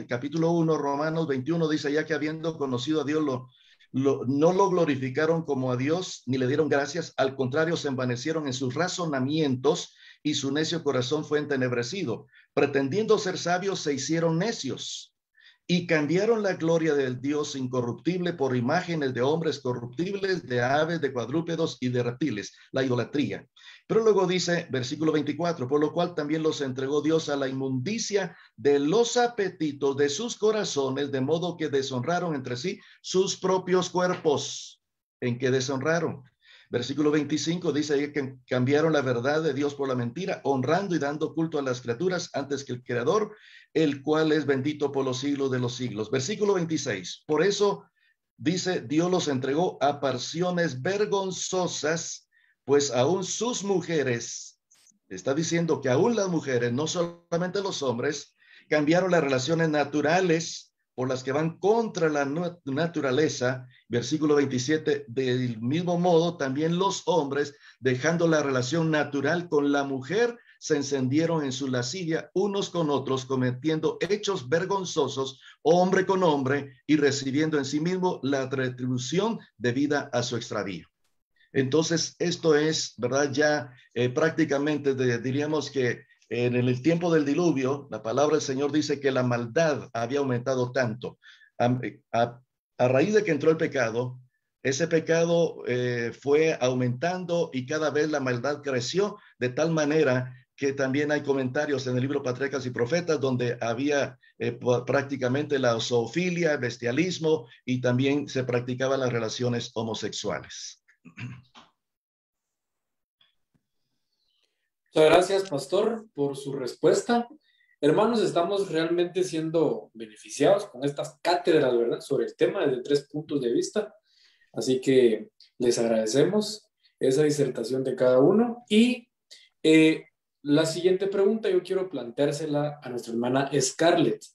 [SPEAKER 8] capítulo 1, Romanos 21, dice: ya que habiendo conocido a Dios no lo glorificaron como a Dios, ni le dieron gracias, al contrario, se envanecieron en sus razonamientos, y su necio corazón fue entenebrecido. Pretendiendo ser sabios, se hicieron necios, y cambiaron la gloria del Dios incorruptible por imágenes de hombres corruptibles, de aves, de cuadrúpedos y de reptiles, la idolatría. Pero luego dice, versículo 24, por lo cual también los entregó Dios a la inmundicia de los apetitos de sus corazones, de modo que deshonraron entre sí sus propios cuerpos. ¿En qué deshonraron? Versículo 25 dice que cambiaron la verdad de Dios por la mentira, honrando y dando culto a las criaturas antes que el Creador, el cual es bendito por los siglos de los siglos. Versículo 26, por eso dice, Dios los entregó a pasiones vergonzosas, pues aún sus mujeres, está diciendo que aún las mujeres, no solamente los hombres, cambiaron las relaciones naturales por las que van contra la naturaleza. Versículo 27, del mismo modo también los hombres, dejando la relación natural con la mujer, se encendieron en su lascivia unos con otros, cometiendo hechos vergonzosos, hombre con hombre, y recibiendo en sí mismo la retribución debida a su extravío. Entonces, esto es, ¿verdad? Ya prácticamente diríamos que en el tiempo del diluvio, la palabra del Señor dice que la maldad había aumentado tanto. A raíz de que entró el pecado, ese pecado fue aumentando y cada vez la maldad creció, de tal manera que también hay comentarios en el libro Patriarcas y Profetas donde había prácticamente la zoofilia, bestialismo, y también se practicaban las relaciones homosexuales.
[SPEAKER 7] Muchas gracias, pastor, por su respuesta. Hermanos, estamos realmente siendo beneficiados con estas cátedras, ¿verdad?, sobre el tema desde 3 puntos de vista. Así que les agradecemos esa disertación de cada uno. Y la siguiente pregunta yo quiero planteársela a nuestra hermana Scarlett.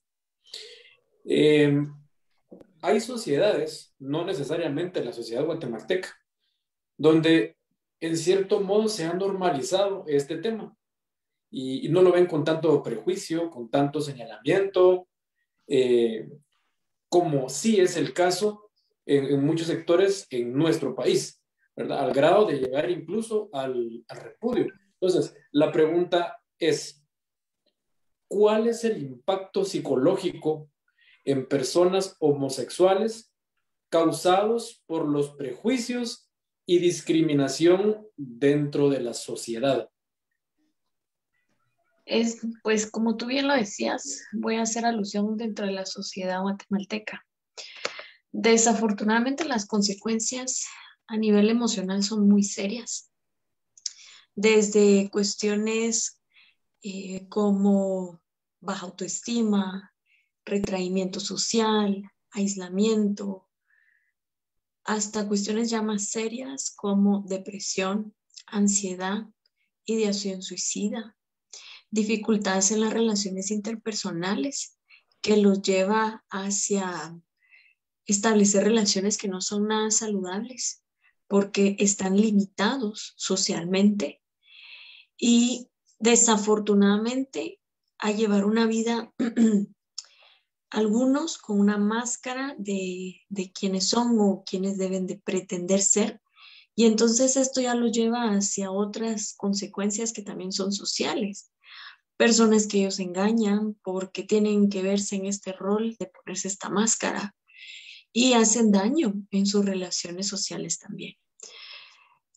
[SPEAKER 7] Hay sociedades, no necesariamente la sociedad guatemalteca, donde en cierto modo se ha normalizado este tema y no lo ven con tanto prejuicio, con tanto señalamiento, como sí es el caso en muchos sectores en nuestro país, ¿verdad? Al grado de llegar incluso al repudio. Entonces, la pregunta es, ¿cuál es el impacto psicológico en personas homosexuales causados por los prejuicios y discriminación dentro de la sociedad?
[SPEAKER 6] Pues como tú bien lo decías, voy a hacer alusión dentro de la sociedad guatemalteca. Desafortunadamente las consecuencias a nivel emocional son muy serias, desde cuestiones como baja autoestima, retraimiento social, aislamiento, hasta cuestiones ya más serias como depresión, ansiedad, ideación suicida, dificultades en las relaciones interpersonales que los lleva hacia establecer relaciones que no son nada saludables porque están limitados socialmente y desafortunadamente a llevar una vida algunos con una máscara de quienes son o quienes deben de pretender ser, y entonces esto ya lo lleva hacia otras consecuencias que también son sociales. Personas que ellos engañan porque tienen que verse en este rol de ponerse esta máscara y hacen daño en sus relaciones sociales también.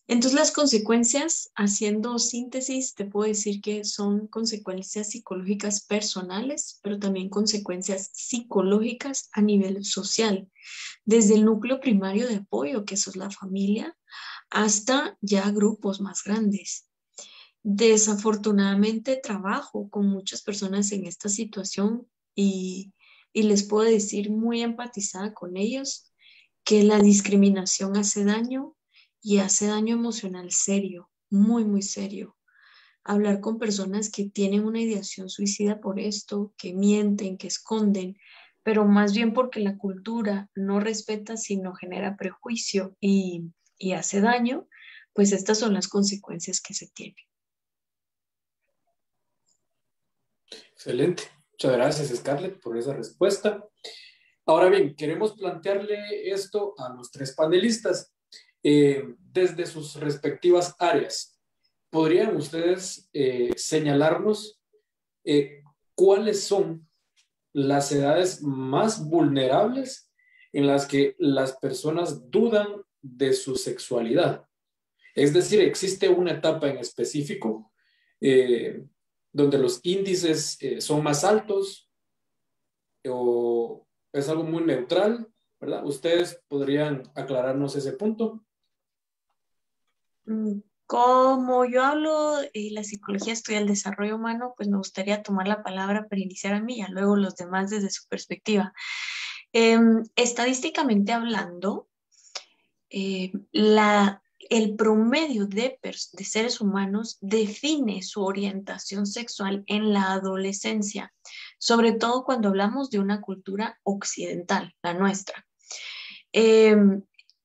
[SPEAKER 6] Entonces las consecuencias, haciendo síntesis, te puedo decir que son consecuencias psicológicas personales, pero también consecuencias psicológicas a nivel social, desde el núcleo primario de apoyo, que eso es la familia, hasta ya grupos más grandes. Desafortunadamente trabajo con muchas personas en esta situación y les puedo decir muy empatizada con ellos que la discriminación hace daño y hace daño emocional serio, muy, muy serio. Hablar con personas que tienen una ideación suicida por esto, que mienten, que esconden, pero más bien porque la cultura no respeta, sino genera prejuicio y hace daño, pues estas son las consecuencias que se tienen.
[SPEAKER 7] Excelente. Muchas gracias, Scarlett, por esa respuesta. Ahora bien, queremos plantearle esto a los tres panelistas desde sus respectivas áreas. ¿Podrían ustedes señalarnos cuáles son las edades más vulnerables en las que las personas dudan de su sexualidad? Es decir, ¿existe una etapa en específico donde los índices son más altos o es algo muy neutral, ¿verdad? ¿Ustedes podrían aclararnos ese punto?
[SPEAKER 6] Como yo hablo de la psicología estudia el desarrollo humano, pues me gustaría tomar la palabra para iniciar a mí y luego los demás desde su perspectiva. Estadísticamente hablando, el promedio de seres humanos define su orientación sexual en la adolescencia, sobre todo cuando hablamos de una cultura occidental, la nuestra.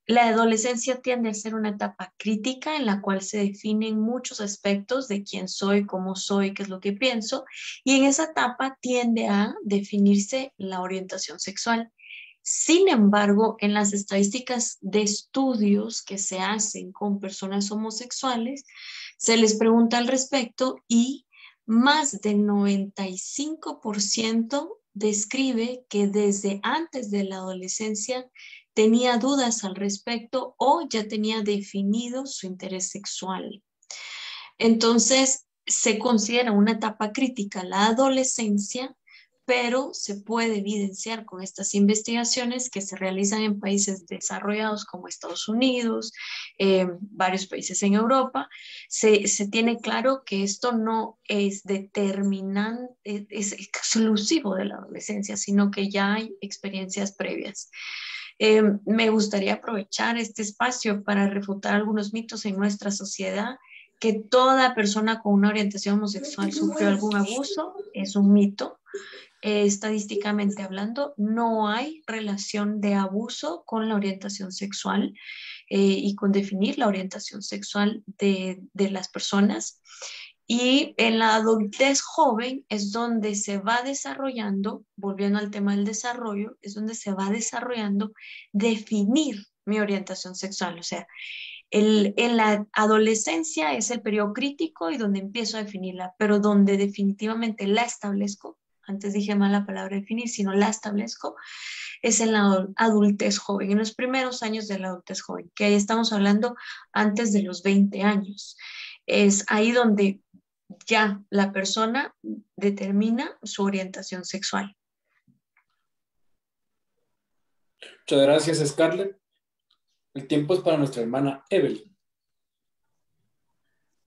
[SPEAKER 6] La adolescencia tiende a ser una etapa crítica en la cual se definen muchos aspectos de quién soy, cómo soy, qué es lo que pienso, y en esa etapa tiende a definirse la orientación sexual. Sin embargo, en las estadísticas de estudios que se hacen con personas homosexuales, se les pregunta al respecto y más del 95% describe que desde antes de la adolescencia tenía dudas al respecto o ya tenía definido su interés sexual. Entonces, se considera una etapa crítica la adolescencia, pero se puede evidenciar con estas investigaciones que se realizan en países desarrollados como Estados Unidos, varios países en Europa. Se tiene claro que esto no es determinante, es exclusivo de la adolescencia, sino que ya hay experiencias previas. Me gustaría aprovechar este espacio para refutar algunos mitos en nuestra sociedad que toda persona con una orientación homosexual sufrió algún abuso, es un mito. Estadísticamente hablando, no hay relación de abuso con la orientación sexual y con definir la orientación sexual de las personas. Y en la adultez joven es donde se va desarrollando, volviendo al tema del desarrollo, es donde se va desarrollando definir mi orientación sexual. O sea, en la adolescencia es el periodo crítico y donde empiezo a definirla, pero donde definitivamente la establezco, antes dije mal la palabra definir, sino la establezco, es en la adultez joven, en los primeros años de la adultez joven, que ahí estamos hablando antes de los 20 años. Es ahí donde ya la persona determina su orientación sexual.
[SPEAKER 7] Muchas gracias, Scarlett. El tiempo es para nuestra hermana Evelyn.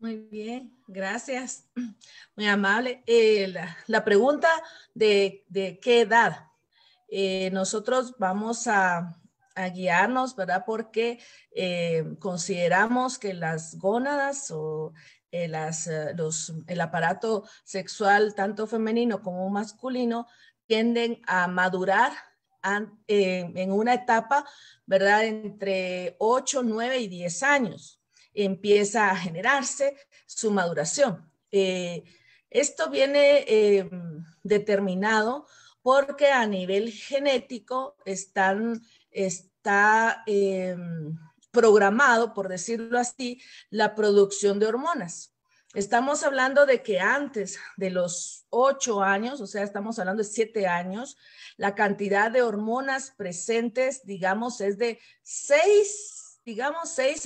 [SPEAKER 9] Muy bien, gracias. Muy amable. La pregunta de qué edad. Nosotros vamos a guiarnos, ¿verdad? Porque consideramos que las gónadas o el aparato sexual, tanto femenino como masculino, tienden a madurar en una etapa, ¿verdad? Entre 8, 9 y 10 años. Empieza a generarse su maduración. Esto viene determinado porque a nivel genético está programado, por decirlo así, la producción de hormonas. Estamos hablando de que antes de los 8 años, o sea, estamos hablando de 7 años, la cantidad de hormonas presentes, digamos, es de 6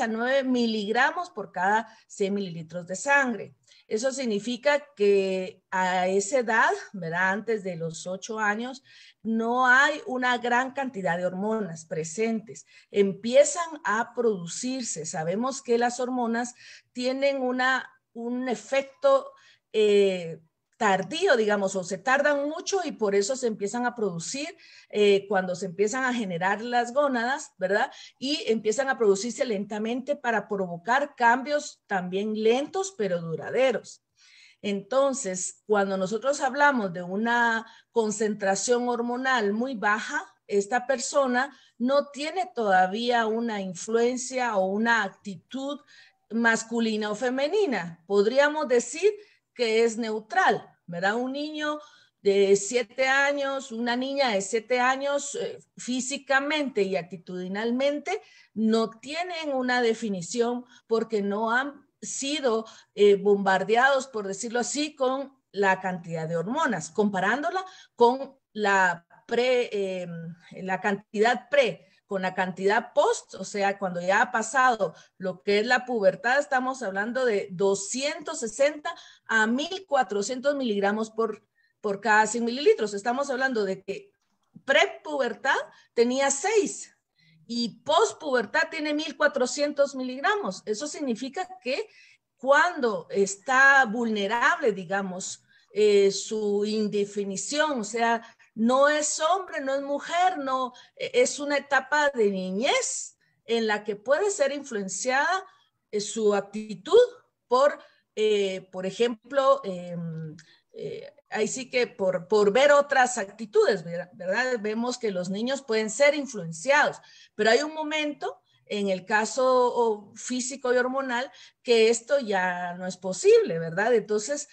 [SPEAKER 9] a 9 miligramos por cada 100 mililitros de sangre. Eso significa que a esa edad, ¿verdad? Antes de los 8 años, no hay una gran cantidad de hormonas presentes. Empiezan a producirse. Sabemos que las hormonas tienen un efecto tardío, digamos, o se tardan mucho y por eso se empiezan a producir cuando se empiezan a generar las gónadas, ¿verdad? Y empiezan a producirse lentamente para provocar cambios también lentos pero duraderos. Entonces, cuando nosotros hablamos de una concentración hormonal muy baja, esta persona no tiene todavía una influencia o una actitud masculina o femenina. Podríamos decir que es neutral, ¿verdad? Un niño de 7 años, una niña de 7 años, físicamente y actitudinalmente, no tienen una definición porque no han sido bombardeados, por decirlo así, con la cantidad de hormonas, comparándola con la cantidad pre, con la cantidad post, o sea, cuando ya ha pasado lo que es la pubertad, estamos hablando de 260 a 1400 miligramos por cada 100 mililitros. Estamos hablando de que prepubertad tenía 6 y postpubertad tiene 1400 miligramos. Eso significa que cuando está vulnerable, digamos, su indefinición, o sea, no es hombre, no es mujer, no, es una etapa de niñez en la que puede ser influenciada su actitud por ejemplo, ahí sí que por ver otras actitudes, ¿verdad? Vemos que los niños pueden ser influenciados, pero hay un momento en el caso físico y hormonal que esto ya no es posible, ¿verdad? Entonces,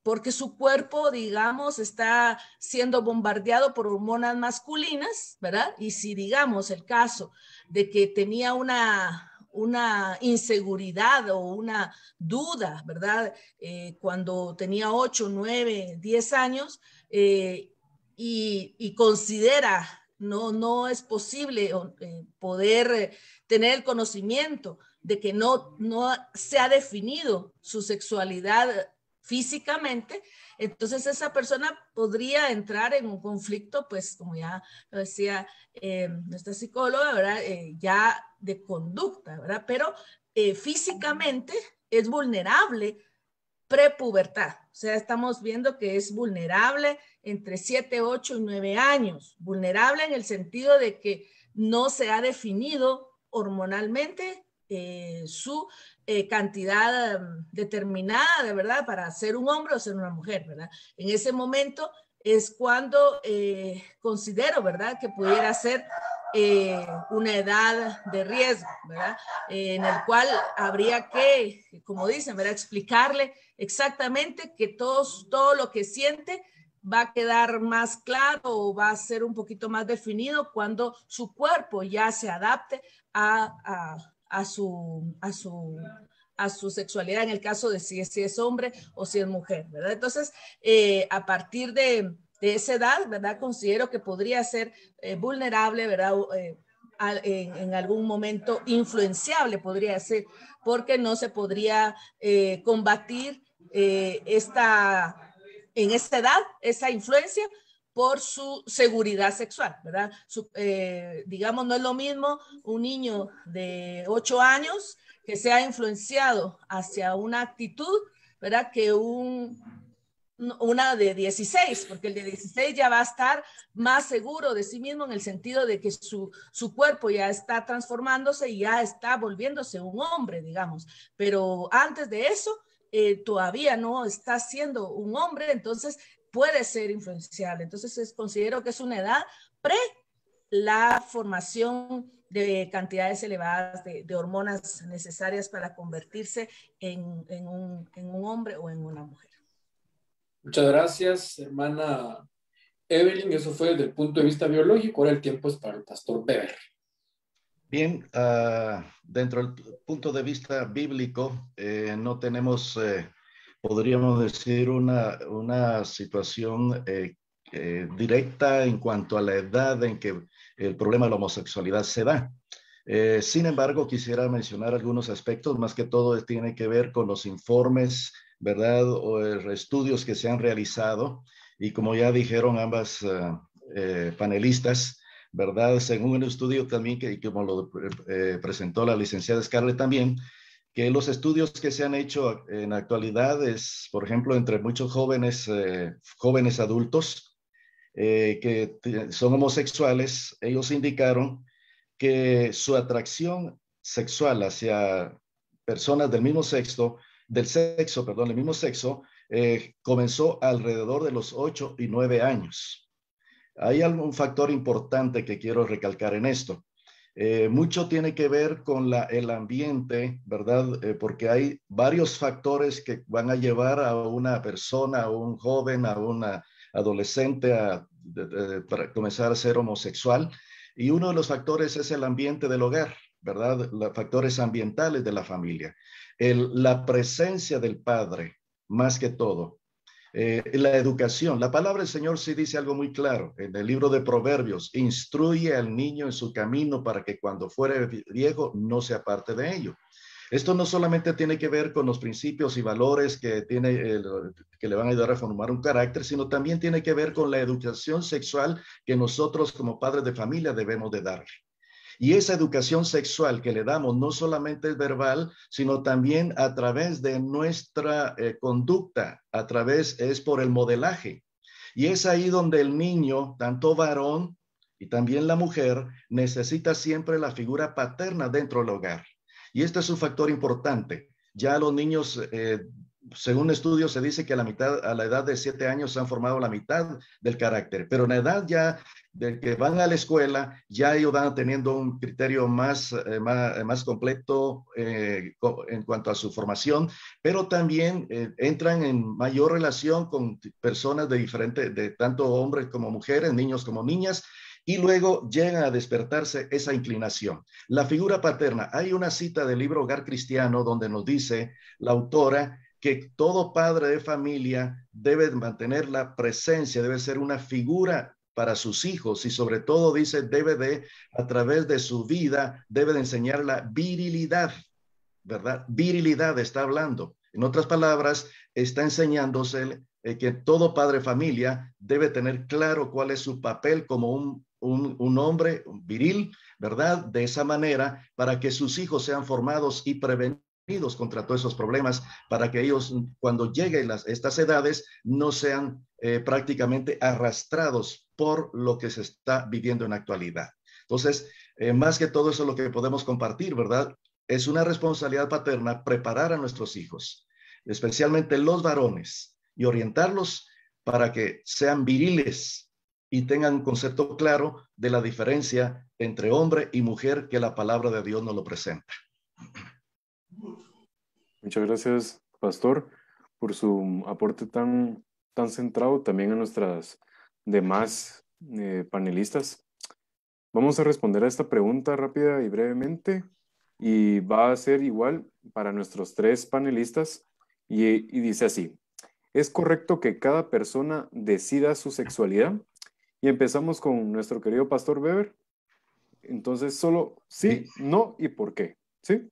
[SPEAKER 9] porque su cuerpo, digamos, está siendo bombardeado por hormonas masculinas, ¿verdad? Y si, digamos, el caso de que tenía una inseguridad o una duda, ¿verdad? Cuando tenía 8, 9, 10 años y considera no es posible poder tener el conocimiento de que no se ha definido su sexualidad físicamente, entonces esa persona podría entrar en un conflicto, pues como ya lo decía nuestra psicóloga, ¿verdad? Ya de conducta, ¿verdad? Pero físicamente es vulnerable prepubertad. O sea, estamos viendo que es vulnerable entre 7, 8 y 9 años. Vulnerable en el sentido de que no se ha definido hormonalmente su cantidad determinada, de verdad, para ser un hombre o ser una mujer, ¿verdad? En ese momento es cuando considero, ¿verdad?, que pudiera ser una edad de riesgo, ¿verdad? En el cual habría que, como dicen, ¿verdad?, explicarle exactamente que todo lo que siente va a quedar más claro o va a ser un poquito más definido cuando su cuerpo ya se adapte a su sexualidad, en el caso de si es hombre o si es mujer, ¿verdad? Entonces, a partir de esa edad, ¿verdad?, considero que podría ser vulnerable, ¿verdad?, en algún momento influenciable, podría ser, porque no se podría combatir en esta edad, esa influencia por su seguridad sexual, ¿verdad? Digamos, no es lo mismo un niño de 8 años que sea influenciado hacia una actitud, ¿verdad?, que una de 16, porque el de 16 ya va a estar más seguro de sí mismo en el sentido de que su cuerpo ya está transformándose y ya está volviéndose un hombre, digamos. Pero antes de eso, todavía no está siendo un hombre, entonces puede ser influenciable. Entonces considero que es una edad pre la formación de cantidades elevadas de hormonas necesarias para convertirse en un hombre o en una mujer.
[SPEAKER 7] Muchas gracias, hermana Evelyn. Eso fue desde el punto de vista biológico. Ahora el tiempo es para el pastor Weber.
[SPEAKER 8] Bien, dentro del punto de vista bíblico, no tenemos, podríamos decir, una situación directa en cuanto a la edad en que el problema de la homosexualidad se da. Sin embargo, quisiera mencionar algunos aspectos, más que todo tiene que ver con los informes, ¿verdad?, o estudios que se han realizado, y como ya dijeron ambas panelistas, ¿verdad?, según un estudio también que como lo presentó la licenciada Scarlett también, que los estudios que se han hecho en la actualidad es, por ejemplo, entre muchos jóvenes adultos que son homosexuales, ellos indicaron que su atracción sexual hacia personas del mismo sexo, comenzó alrededor de los 8 y 9 años. Hay algún factor importante que quiero recalcar en esto. Mucho tiene que ver con el ambiente, ¿verdad? Porque hay varios factores que van a llevar a una persona, a un joven, a una adolescente para comenzar a ser homosexual. Y uno de los factores es el ambiente del hogar, ¿verdad? Los factores ambientales de la familia. La presencia del padre, más que todo. La educación. La palabra del Señor sí dice algo muy claro. En el libro de Proverbios, instruye al niño en su camino para que cuando fuere viejo no se aparte de ello. Esto no solamente tiene que ver con los principios y valores que le van a ayudar a formar un carácter, sino también tiene que ver con la educación sexual que nosotros como padres de familia debemos de darle. Y esa educación sexual que le damos no solamente es verbal, sino también a través de nuestra conducta, es por el modelaje. Y es ahí donde el niño, tanto varón y también la mujer, necesita siempre la figura paterna dentro del hogar. Y este es un factor importante. Ya los niños, según estudios, se dice que a la edad de 7 años se han formado la mitad del carácter, pero en la edad ya de que van a la escuela, ya ellos van teniendo un criterio más completo en cuanto a su formación, pero también entran en mayor relación con personas de tanto hombres como mujeres, niños como niñas, y luego llega a despertarse esa inclinación. La figura paterna, hay una cita del libro Hogar Cristiano donde nos dice la autora que todo padre de familia debe mantener la presencia, debe ser una figura para sus hijos y sobre todo dice a través de su vida, debe de enseñar la virilidad, ¿verdad? Virilidad está hablando. En otras palabras, está enseñándose que todo padre de familia debe tener claro cuál es su papel como un hombre viril, ¿verdad? De esa manera, para que sus hijos sean formados y prevenidos contra todos esos problemas, para que ellos, cuando lleguen estas edades, no sean prácticamente arrastrados por lo que se está viviendo en la actualidad. Entonces, más que todo eso es lo que podemos compartir, ¿verdad? es una responsabilidad paterna preparar a nuestros hijos, especialmente los varones, y orientarlos para que sean viriles y tengan un concepto claro de la diferencia entre hombre y mujer que la palabra de Dios nos lo presenta.
[SPEAKER 1] Muchas gracias, pastor, por su aporte tan centrado también a nuestras demás panelistas. Vamos a responder a esta pregunta rápida y brevemente, y va a ser igual para nuestros 3 panelistas, y dice así: ¿es correcto que cada persona decida su sexualidad? Y empezamos con nuestro querido pastor Weber. Entonces, solo sí, no y por qué. ¿Sí?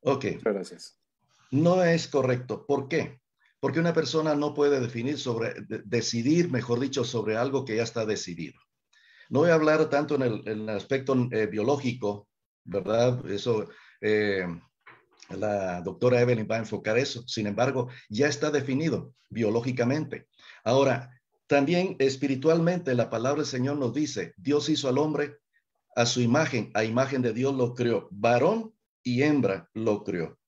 [SPEAKER 8] Ok.
[SPEAKER 1] Muchas gracias.
[SPEAKER 8] No es correcto. ¿Por qué? Porque una persona no puede decidir, mejor dicho, sobre algo que ya está decidido. No voy a hablar tanto en el aspecto biológico, ¿verdad? Eso, la doctora Evelyn va a enfocar eso. Sin embargo, ya está definido biológicamente. Ahora, también espiritualmente la palabra del Señor nos dice, Dios hizo al hombre a su imagen, a imagen de Dios lo creó. Varón y hembra lo creó.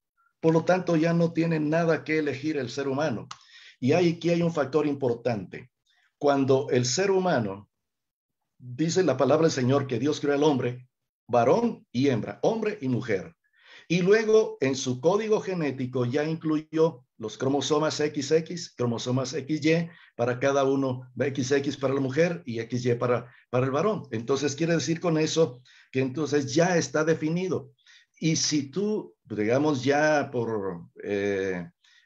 [SPEAKER 8] Por lo tanto, ya no tiene nada que elegir el ser humano. Y aquí hay un factor importante. Cuando el ser humano, dice la palabra del Señor que Dios creó al hombre, varón y hembra, hombre y mujer. Y luego en su código genético ya incluyó los cromosomas XX, cromosomas XY para cada uno, XX para la mujer y XY para el varón. Entonces quiere decir con eso que entonces ya está definido. Y si tú, digamos, ya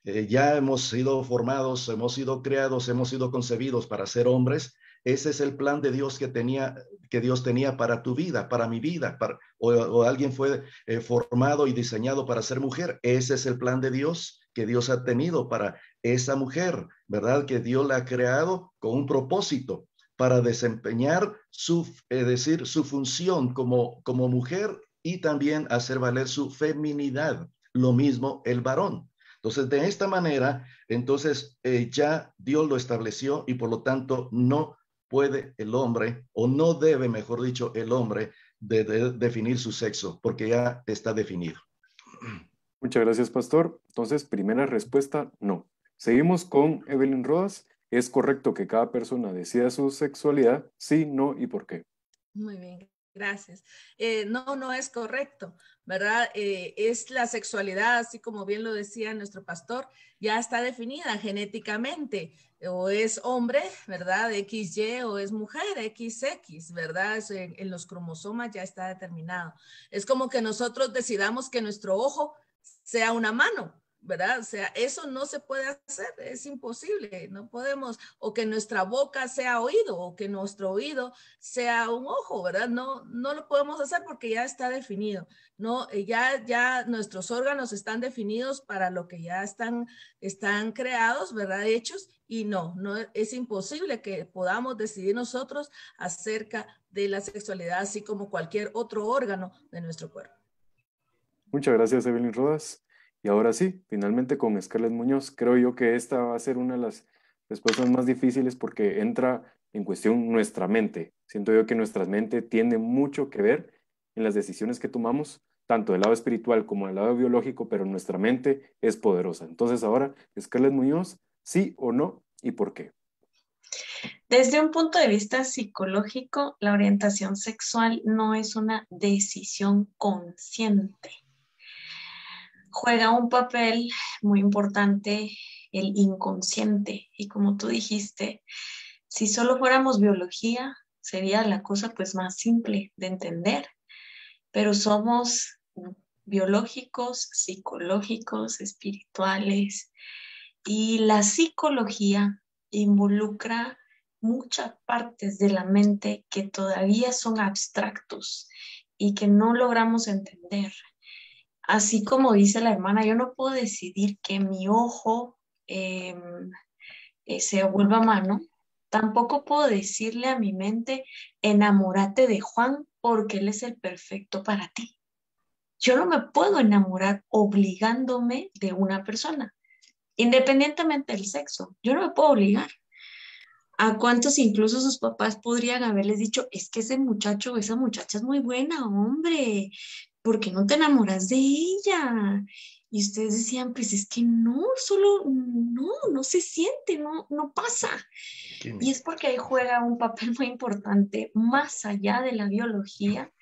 [SPEAKER 8] ya hemos sido formados, hemos sido creados, hemos sido concebidos para ser hombres, ese es el plan de Dios que Dios tenía para tu vida, para mi vida, o alguien fue formado y diseñado para ser mujer. Ese es el plan de Dios que Dios ha tenido para esa mujer, ¿verdad? Que Dios la ha creado con un propósito para desempeñar su función como mujer y también hacer valer su feminidad. Lo mismo el varón. Entonces, de esta manera, entonces ya Dios lo estableció y por lo tanto no puede el hombre, o no debe, mejor dicho, el hombre de definir su sexo, porque ya está definido.
[SPEAKER 1] Muchas gracias, pastor. Entonces, primera respuesta, no. Seguimos con Evelyn Rodas. ¿Es correcto que cada persona decida su sexualidad? Sí, no y por qué.
[SPEAKER 9] Muy bien, gracias. No es correcto, ¿verdad? Es la sexualidad, así como bien lo decía nuestro pastor, ya está definida genéticamente. O es hombre, ¿verdad? XY, o es mujer, XX, ¿verdad? En los cromosomas ya está determinado. Es como que nosotros decidamos que nuestro ojo sea una mano, ¿verdad? O sea, eso no se puede hacer, es imposible, no podemos, o que nuestra boca sea oído, o que nuestro oído sea un ojo, ¿verdad? No lo podemos hacer porque ya está definido, no, ya nuestros órganos están definidos para lo que ya están creados, ¿verdad? Hechos, y no es imposible que podamos decidir nosotros acerca de la sexualidad, así como cualquier otro órgano de nuestro cuerpo.
[SPEAKER 1] Muchas gracias, Evelyn Rodas. Y ahora sí, finalmente con Scarlett Muñoz. Creo yo que esta va a ser una de las respuestas más difíciles porque entra en cuestión nuestra mente. Siento yo que nuestra mente tiene mucho que ver en las decisiones que tomamos, tanto del lado espiritual como del lado biológico, pero nuestra mente es poderosa. Entonces ahora, Scarlett Muñoz, ¿sí o no y por qué?
[SPEAKER 6] Desde un punto de vista psicológico, la orientación sexual no es una decisión consciente. Juega un papel muy importante el inconsciente. Y como tú dijiste, si solo fuéramos biología, sería la cosa pues más simple de entender. Pero somos biológicos, psicológicos, espirituales. Y la psicología involucra muchas partes de la mente que todavía son abstractos y que no logramos entender. Así como dice la hermana, yo no puedo decidir que mi ojo se vuelva mano. Tampoco puedo decirle a mi mente, enamórate de Juan porque él es el perfecto para ti. Yo no me puedo enamorar obligándome de una persona, independientemente del sexo. Yo no me puedo obligar. ¿A cuántos incluso sus papás podrían haberles dicho, es que ese muchacho o esa muchacha es muy buena, hombre? ¿por qué no te enamoras de ella? Y ustedes decían, pues es que no, solo no se siente, no pasa. Y es porque ahí juega un papel muy importante más allá de la biología,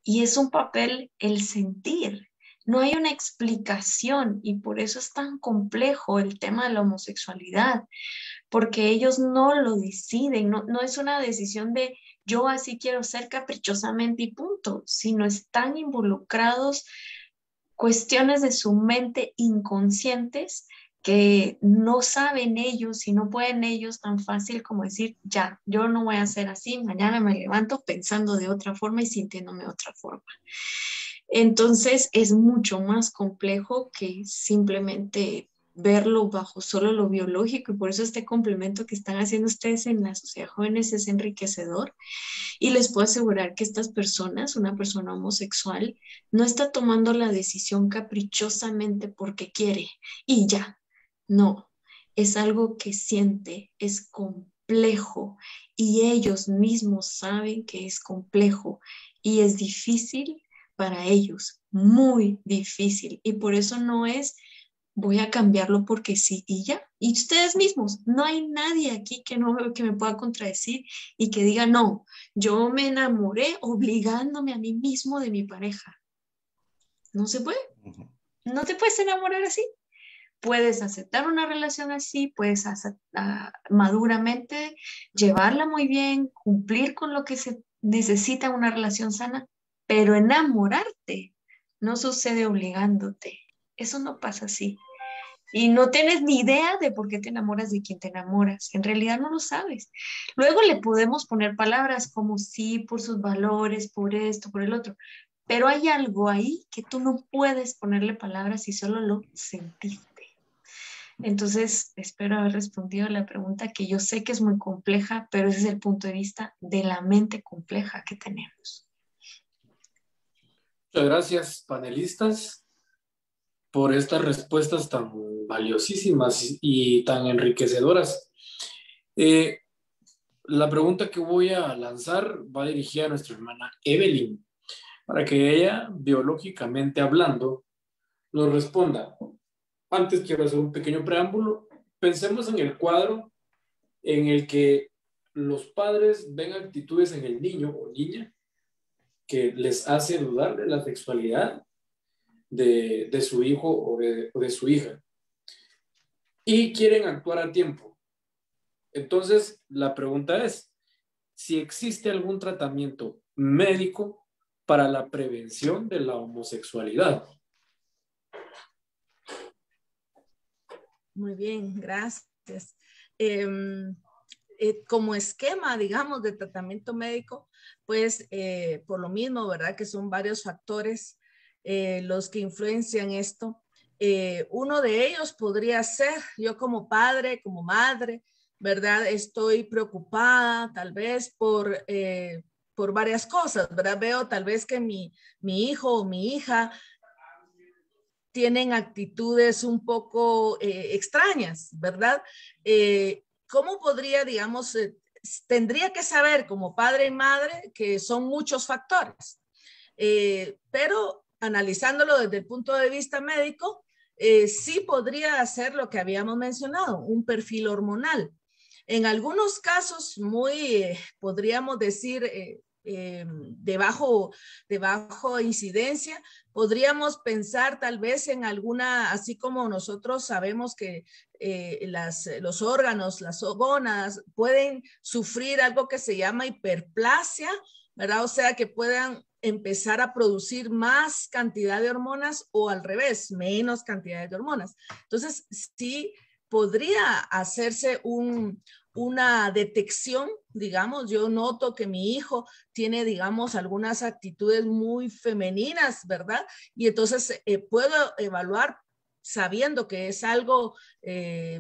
[SPEAKER 6] y es un papel el sentir. No hay una explicación, y por eso es tan complejo el tema de la homosexualidad, porque ellos no lo deciden, no es una decisión de yo así quiero ser caprichosamente y punto, sino están involucrados cuestiones de su mente inconscientes que no saben ellos y no pueden ellos tan fácil como decir, ya, yo no voy a ser así, mañana me levanto pensando de otra forma y sintiéndome de otra forma. Entonces es mucho más complejo que simplemente verlo bajo solo lo biológico, y por eso este complemento que están haciendo ustedes en la Sociedad de Jóvenes es enriquecedor. Y les puedo asegurar que estas personas, una persona homosexual, no está tomando la decisión caprichosamente porque quiere y ya. No, es algo que siente, es complejo, y ellos mismos saben que es complejo y es difícil para ellos, muy difícil. Y por eso no es voy a cambiarlo porque sí y ya. Y ustedes mismos, no hay nadie aquí que me pueda contradecir y que diga, no, yo me enamoré obligándome a mí mismo de mi pareja. No se puede. No te puedes enamorar así. Puedes aceptar una relación así, puedes maduramente llevarla muy bien, cumplir con lo que se necesita en una relación sana, pero enamorarte no sucede obligándote. Eso no pasa así. Y no tienes ni idea de por qué te enamoras de quien te enamoras. En realidad no lo sabes. Luego le podemos poner palabras como sí, por sus valores, por esto, por el otro. Pero hay algo ahí que tú no puedes ponerle palabras y solo lo sentiste. Entonces, espero haber respondido a la pregunta, que yo sé que es muy compleja, pero ese es el punto de vista de la mente compleja que tenemos.
[SPEAKER 7] Muchas gracias, panelistas, por estas respuestas tan valiosísimas y tan enriquecedoras. La pregunta que voy a lanzar va dirigida a nuestra hermana Evelyn, para que ella, biológicamente hablando, nos responda. Antes quiero hacer un pequeño preámbulo. Pensemos en el cuadro en el que los padres ven actitudes en el niño o niña que les hace dudar de la sexualidad de su hijo o de su hija, y quieren actuar a tiempo. Entonces, la pregunta es si existe algún tratamiento médico para la prevención de la homosexualidad.
[SPEAKER 9] Muy bien, gracias. Como esquema, digamos, de tratamiento médico, pues por lo mismo, ¿verdad? Que son varios factores los que influencian esto. Uno de ellos podría ser, yo como padre, como madre, ¿verdad? Estoy preocupada tal vez por varias cosas, ¿verdad? Veo tal vez que mi hijo o mi hija tienen actitudes un poco extrañas, ¿verdad? ¿Cómo podría, digamos, tendría que saber como padre y madre que son muchos factores, pero analizándolo desde el punto de vista médico, sí podría hacer lo que habíamos mencionado, un perfil hormonal. En algunos casos muy, podríamos decir, de bajo incidencia, podríamos pensar tal vez en alguna, así como nosotros sabemos que los órganos, las gónadas pueden sufrir algo que se llama hiperplasia, ¿verdad? O sea, que puedan empezar a producir más cantidad de hormonas o al revés, menos cantidad de hormonas. Entonces, sí podría hacerse una detección, digamos. Yo noto que mi hijo tiene, digamos, algunas actitudes muy femeninas, ¿verdad? Y entonces puedo evaluar, sabiendo que es algo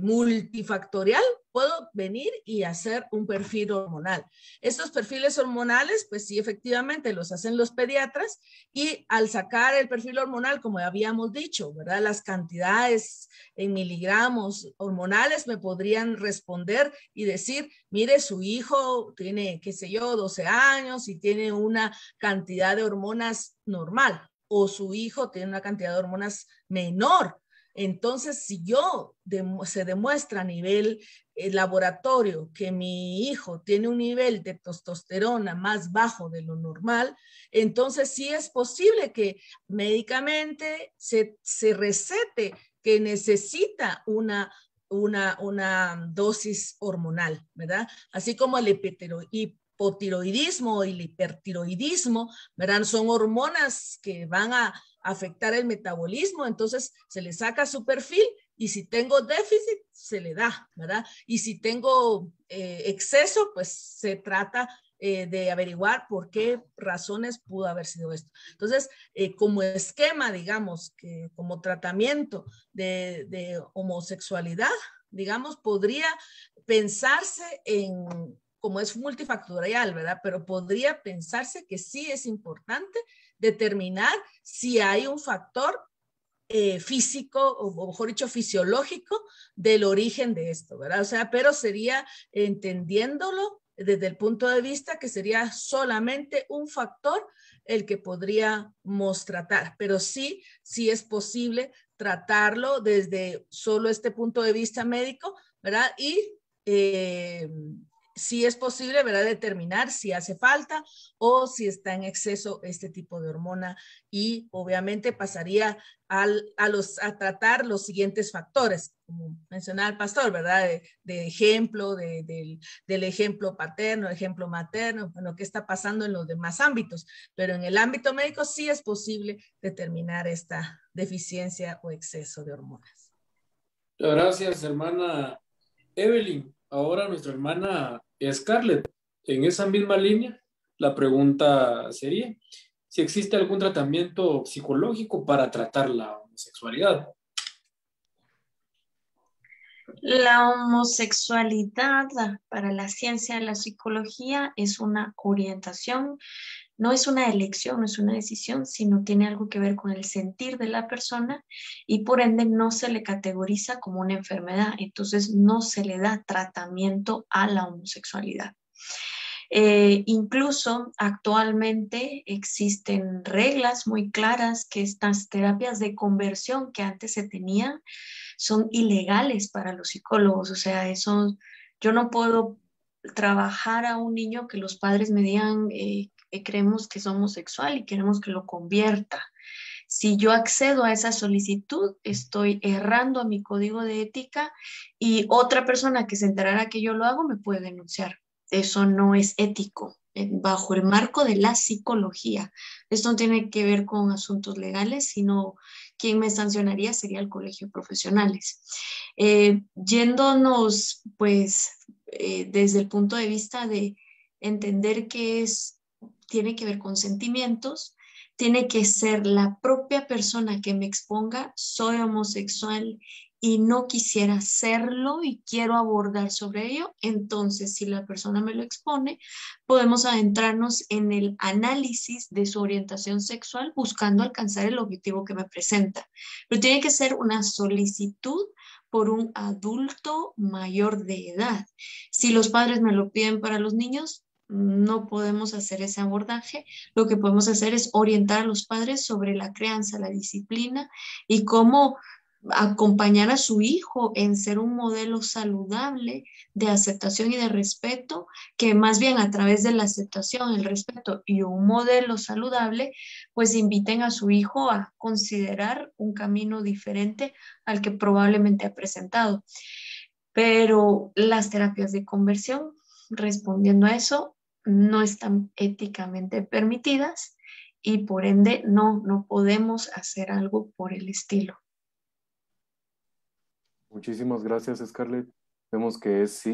[SPEAKER 9] multifactorial, puedo venir y hacer un perfil hormonal. Estos perfiles hormonales, pues sí, efectivamente los hacen los pediatras, y al sacar el perfil hormonal, como habíamos dicho, ¿verdad? Las cantidades en miligramos hormonales me podrían responder y decir, mire, su hijo tiene, qué sé yo, 12 años y tiene una cantidad de hormonas normal. o su hijo tiene una cantidad de hormonas menor. Entonces, si se demuestra a nivel laboratorio que mi hijo tiene un nivel de testosterona más bajo de lo normal, entonces sí es posible que médicamente se recete que necesita una dosis hormonal, ¿verdad? Así como el hipotiroidismo y el hipertiroidismo, ¿verdad? Son hormonas que van a afectar el metabolismo, entonces se le saca su perfil y si tengo déficit, se le da, ¿verdad? Y si tengo exceso, pues se trata de averiguar por qué razones pudo haber sido esto. Entonces, como esquema, digamos, que como tratamiento de homosexualidad, digamos, podría pensarse en, como es multifactorial, ¿verdad? Pero podría pensarse que sí es importante determinar si hay un factor físico, o mejor dicho, fisiológico del origen de esto, ¿verdad? O sea, pero sería entendiéndolo desde el punto de vista que sería solamente un factor el que podríamos tratar, pero sí es posible tratarlo desde solo este punto de vista médico, ¿verdad? Y sí es posible, ¿verdad?, determinar si hace falta o si está en exceso este tipo de hormona y obviamente pasaría a tratar los siguientes factores, como mencionaba el pastor, ¿verdad? De ejemplo, del ejemplo paterno, ejemplo materno, bueno, qué está pasando en los demás ámbitos, pero en el ámbito médico sí es posible determinar esta deficiencia o exceso de hormonas.
[SPEAKER 7] Gracias, hermana Evelyn. Ahora nuestra hermana Scarlett. En esa misma línea, la pregunta sería si existe algún tratamiento psicológico para tratar la homosexualidad.
[SPEAKER 6] La homosexualidad para la ciencia de la psicología es una orientación, no es una elección, no es una decisión, sino tiene algo que ver con el sentir de la persona y por ende no se le categoriza como una enfermedad, entonces no se le da tratamiento a la homosexualidad. Incluso actualmente existen reglas muy claras que estas terapias de conversión que antes se tenían son ilegales para los psicólogos, o sea, eso, yo no puedo trabajar a un niño que los padres me digan creemos que es homosexual y queremos que lo convierta. Si yo accedo a esa solicitud, estoy errando a mi código de ética y otra persona que se enterara que yo lo hago me puede denunciar. Eso no es ético bajo el marco de la psicología. Esto no tiene que ver con asuntos legales, sino quien me sancionaría sería el colegio de profesionales. Yéndonos, pues, desde el punto de vista de entender que tiene que ver con sentimientos, tiene que ser la propia persona que me exponga, soy homosexual y no quisiera serlo y quiero abordar sobre ello, entonces si la persona me lo expone, podemos adentrarnos en el análisis de su orientación sexual buscando alcanzar el objetivo que me presenta. Pero tiene que ser una solicitud por un adulto mayor de edad. Si los padres me lo piden para los niños, no podemos hacer ese abordaje. Lo que podemos hacer es orientar a los padres sobre la crianza, la disciplina y cómo acompañar a su hijo en ser un modelo saludable de aceptación y de respeto, que más bien a través de la aceptación, el respeto y un modelo saludable, pues inviten a su hijo a considerar un camino diferente al que probablemente ha presentado. Pero las terapias de conversión, respondiendo a eso, no están éticamente permitidas y por ende no podemos hacer algo por el estilo.
[SPEAKER 1] Muchísimas gracias, Scarlett. Vemos que es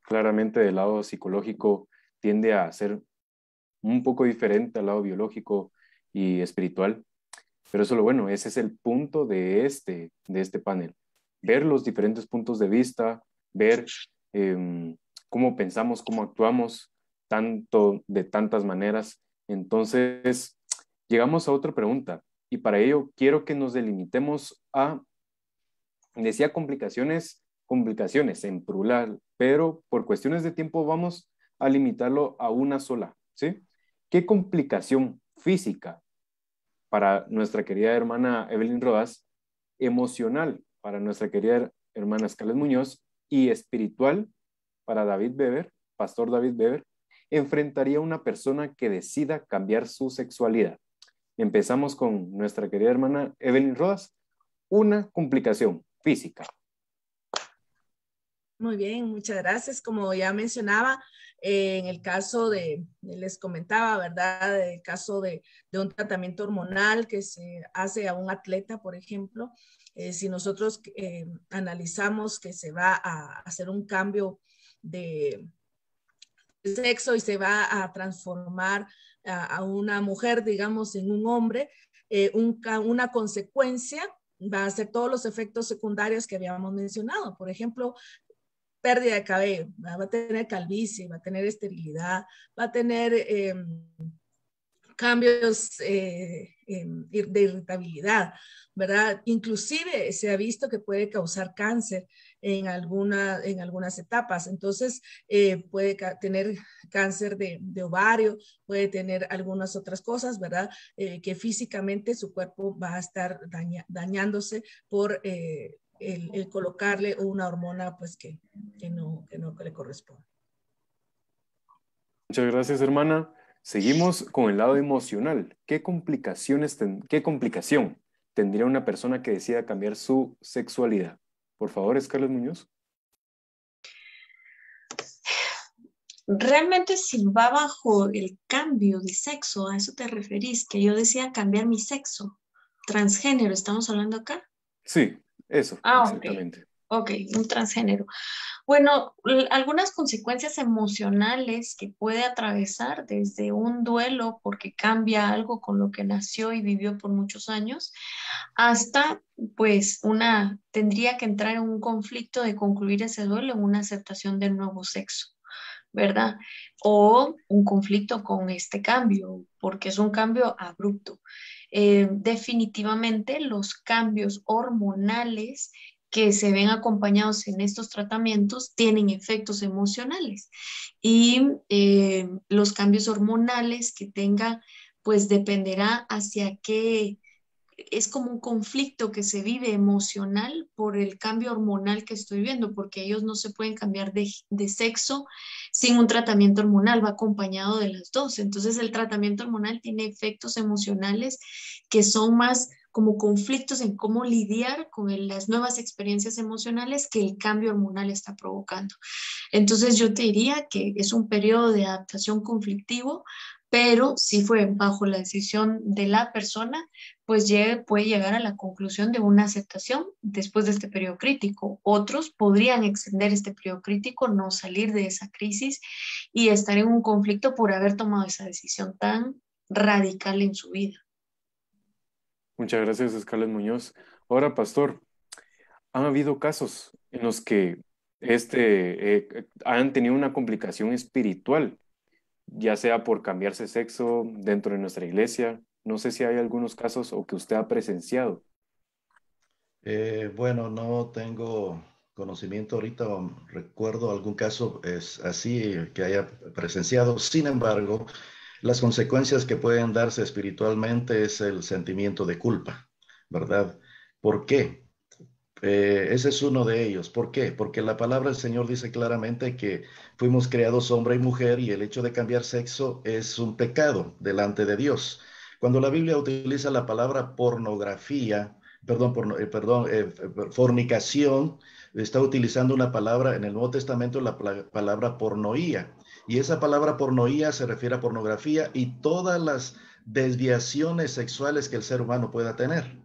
[SPEAKER 1] claramente del lado psicológico tiende a ser un poco diferente al lado biológico y espiritual. Pero eso es lo bueno, ese es el punto de este panel. Ver los diferentes puntos de vista, ver cómo pensamos, cómo actuamos, de tantas maneras. Entonces, llegamos a otra pregunta y para ello quiero que nos delimitemos a, decía complicaciones en plural, pero por cuestiones de tiempo vamos a limitarlo a una sola, ¿sí? ¿Qué complicación física para nuestra querida hermana Evelyn Rodas, emocional para nuestra querida hermana Scarlett Muñoz y espiritual para David Weber, pastor David Weber, enfrentaría a una persona que decida cambiar su sexualidad. Empezamos con nuestra querida hermana Evelyn Rodas. Una complicación física.
[SPEAKER 9] Muy bien, muchas gracias. Como ya mencionaba, en el caso les comentaba, ¿verdad? El caso de un tratamiento hormonal que se hace a un atleta, por ejemplo, si nosotros analizamos que se va a hacer un cambio de sexo y se va a transformar a una mujer, digamos, en un hombre, una consecuencia va a ser todos los efectos secundarios que habíamos mencionado. Por ejemplo, pérdida de cabello, va a tener calvicie, va a tener esterilidad, va a tener cambios de irritabilidad, ¿verdad? Inclusive se ha visto que puede causar cáncer en algunas etapas. Entonces, puede tener cáncer de ovario, puede tener algunas otras cosas, ¿verdad? Que físicamente su cuerpo va a estar dañándose por el colocarle una hormona pues que no le corresponde.
[SPEAKER 1] Muchas gracias, hermana. Seguimos con el lado emocional. ¿Qué complicación tendría una persona que decida cambiar su sexualidad? Por favor, Scarlett Muñoz.
[SPEAKER 6] Realmente si va bajo el cambio de sexo, ¿a eso te referís? Que yo decía cambiar mi sexo. Transgénero, ¿estamos hablando acá?
[SPEAKER 1] Sí, eso, exactamente.
[SPEAKER 6] Ok, un transgénero. Bueno, algunas consecuencias emocionales que puede atravesar desde un duelo porque cambia algo con lo que nació y vivió por muchos años, hasta pues tendría que entrar en un conflicto de concluir ese duelo en una aceptación del nuevo sexo, ¿verdad? O un conflicto con este cambio, porque es un cambio abrupto. Definitivamente los cambios hormonales que se ven acompañados en estos tratamientos tienen efectos emocionales y los cambios hormonales que tenga pues dependerá hacia qué. Es como un conflicto que se vive emocional por el cambio hormonal que estoy viendo, porque ellos no se pueden cambiar de sexo sin un tratamiento hormonal, va acompañado de las dos. Entonces el tratamiento hormonal tiene efectos emocionales que son más como conflictos en cómo lidiar con las nuevas experiencias emocionales que el cambio hormonal está provocando. Entonces yo te diría que es un periodo de adaptación conflictivo, pero si fue bajo la decisión de la persona, pues puede llegar a la conclusión de una aceptación después de este periodo crítico. Otros podrían extender este periodo crítico, no salir de esa crisis y estar en un conflicto por haber tomado esa decisión tan radical en su vida.
[SPEAKER 1] Muchas gracias, Scarlett Muñoz. Ahora, pastor, han habido casos en los que han tenido una complicación espiritual, ya sea por cambiarse sexo dentro de nuestra iglesia. No sé si hay algunos casos o que usted ha presenciado.
[SPEAKER 8] Bueno, no tengo conocimiento ahorita, recuerdo algún caso así que haya presenciado. Sin embargo, las consecuencias que pueden darse espiritualmente es el sentimiento de culpa, ¿verdad? ¿Por qué? Ese es uno de ellos. ¿Por qué? Porque la palabra del Señor dice claramente que fuimos creados hombre y mujer y el hecho de cambiar sexo es un pecado delante de Dios. Cuando la Biblia utiliza la palabra pornografía, fornicación, está utilizando una palabra en el Nuevo Testamento, la palabra pornoía. Y esa palabra pornoía se refiere a pornografía y todas las desviaciones sexuales que el ser humano pueda tener.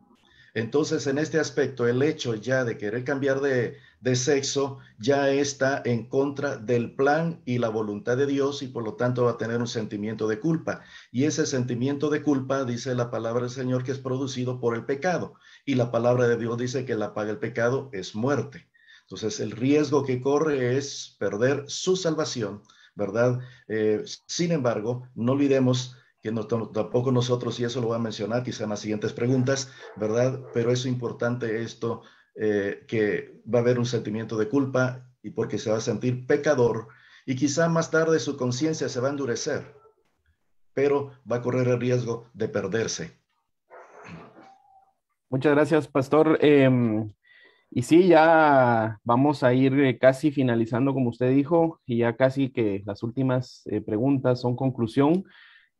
[SPEAKER 8] Entonces, en este aspecto, el hecho ya de querer cambiar de sexo ya está en contra del plan y la voluntad de Dios y por lo tanto va a tener un sentimiento de culpa. Y ese sentimiento de culpa, dice la palabra del Señor, que es producido por el pecado. Y la palabra de Dios dice que la paga del pecado es muerte. Entonces, el riesgo que corre es perder su salvación, ¿verdad? Sin embargo, no olvidemos que tampoco nosotros, y eso lo voy a mencionar quizá en las siguientes preguntas, ¿verdad? Pero es importante esto, que va a haber un sentimiento de culpa y porque se va a sentir pecador y quizá más tarde su conciencia se va a endurecer, pero va a correr el riesgo de perderse.
[SPEAKER 5] Muchas gracias, pastor. Y sí, ya vamos a ir casi finalizando, como usted dijo, y ya casi que las últimas preguntas son conclusión,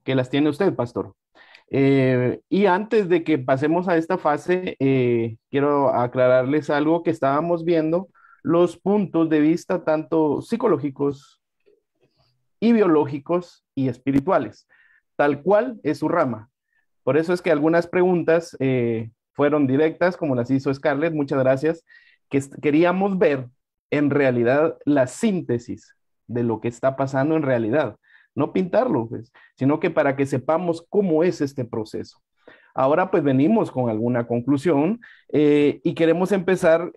[SPEAKER 5] que las tiene usted, pastor. Y antes de que pasemos a esta fase, quiero aclararles algo que estábamos viendo, los puntos de vista tanto psicológicos y biológicos y espirituales, tal cual es su rama. Por eso es que algunas preguntas fueron directas, como las hizo Scarlett, muchas gracias, que queríamos ver en realidad la síntesis de lo que está pasando en realidad, no pintarlo, pues, sino que para que sepamos cómo es este proceso. Ahora pues venimos con alguna conclusión y queremos empezar.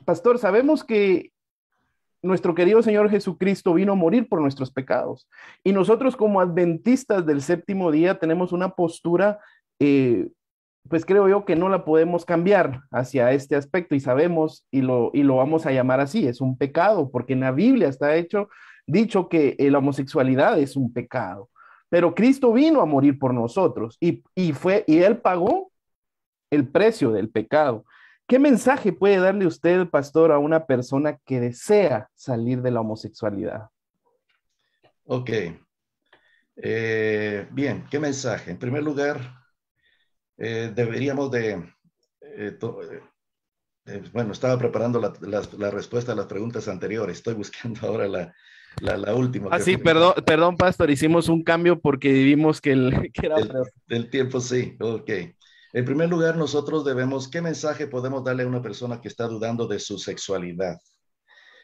[SPEAKER 5] Pastor, sabemos que nuestro querido Señor Jesucristo vino a morir por nuestros pecados. Y nosotros como adventistas del séptimo día tenemos una postura, pues creo yo que no la podemos cambiar hacia este aspecto y sabemos y lo vamos a llamar así, es un pecado, porque en la Biblia está dicho que la homosexualidad es un pecado. Pero Cristo vino a morir por nosotros y Él pagó el precio del pecado. ¿Qué mensaje puede darle usted, pastor, a una persona que desea salir de la homosexualidad?
[SPEAKER 8] Ok. Bien, ¿qué mensaje? En primer lugar, deberíamos bueno, estaba preparando la respuesta a las preguntas anteriores. Estoy buscando ahora la última.
[SPEAKER 5] Ah, sí, perdón, pastor, hicimos un cambio porque vimos que era
[SPEAKER 8] del tiempo, sí. Ok. En primer lugar, nosotros ¿qué mensaje podemos darle a una persona que está dudando de su sexualidad?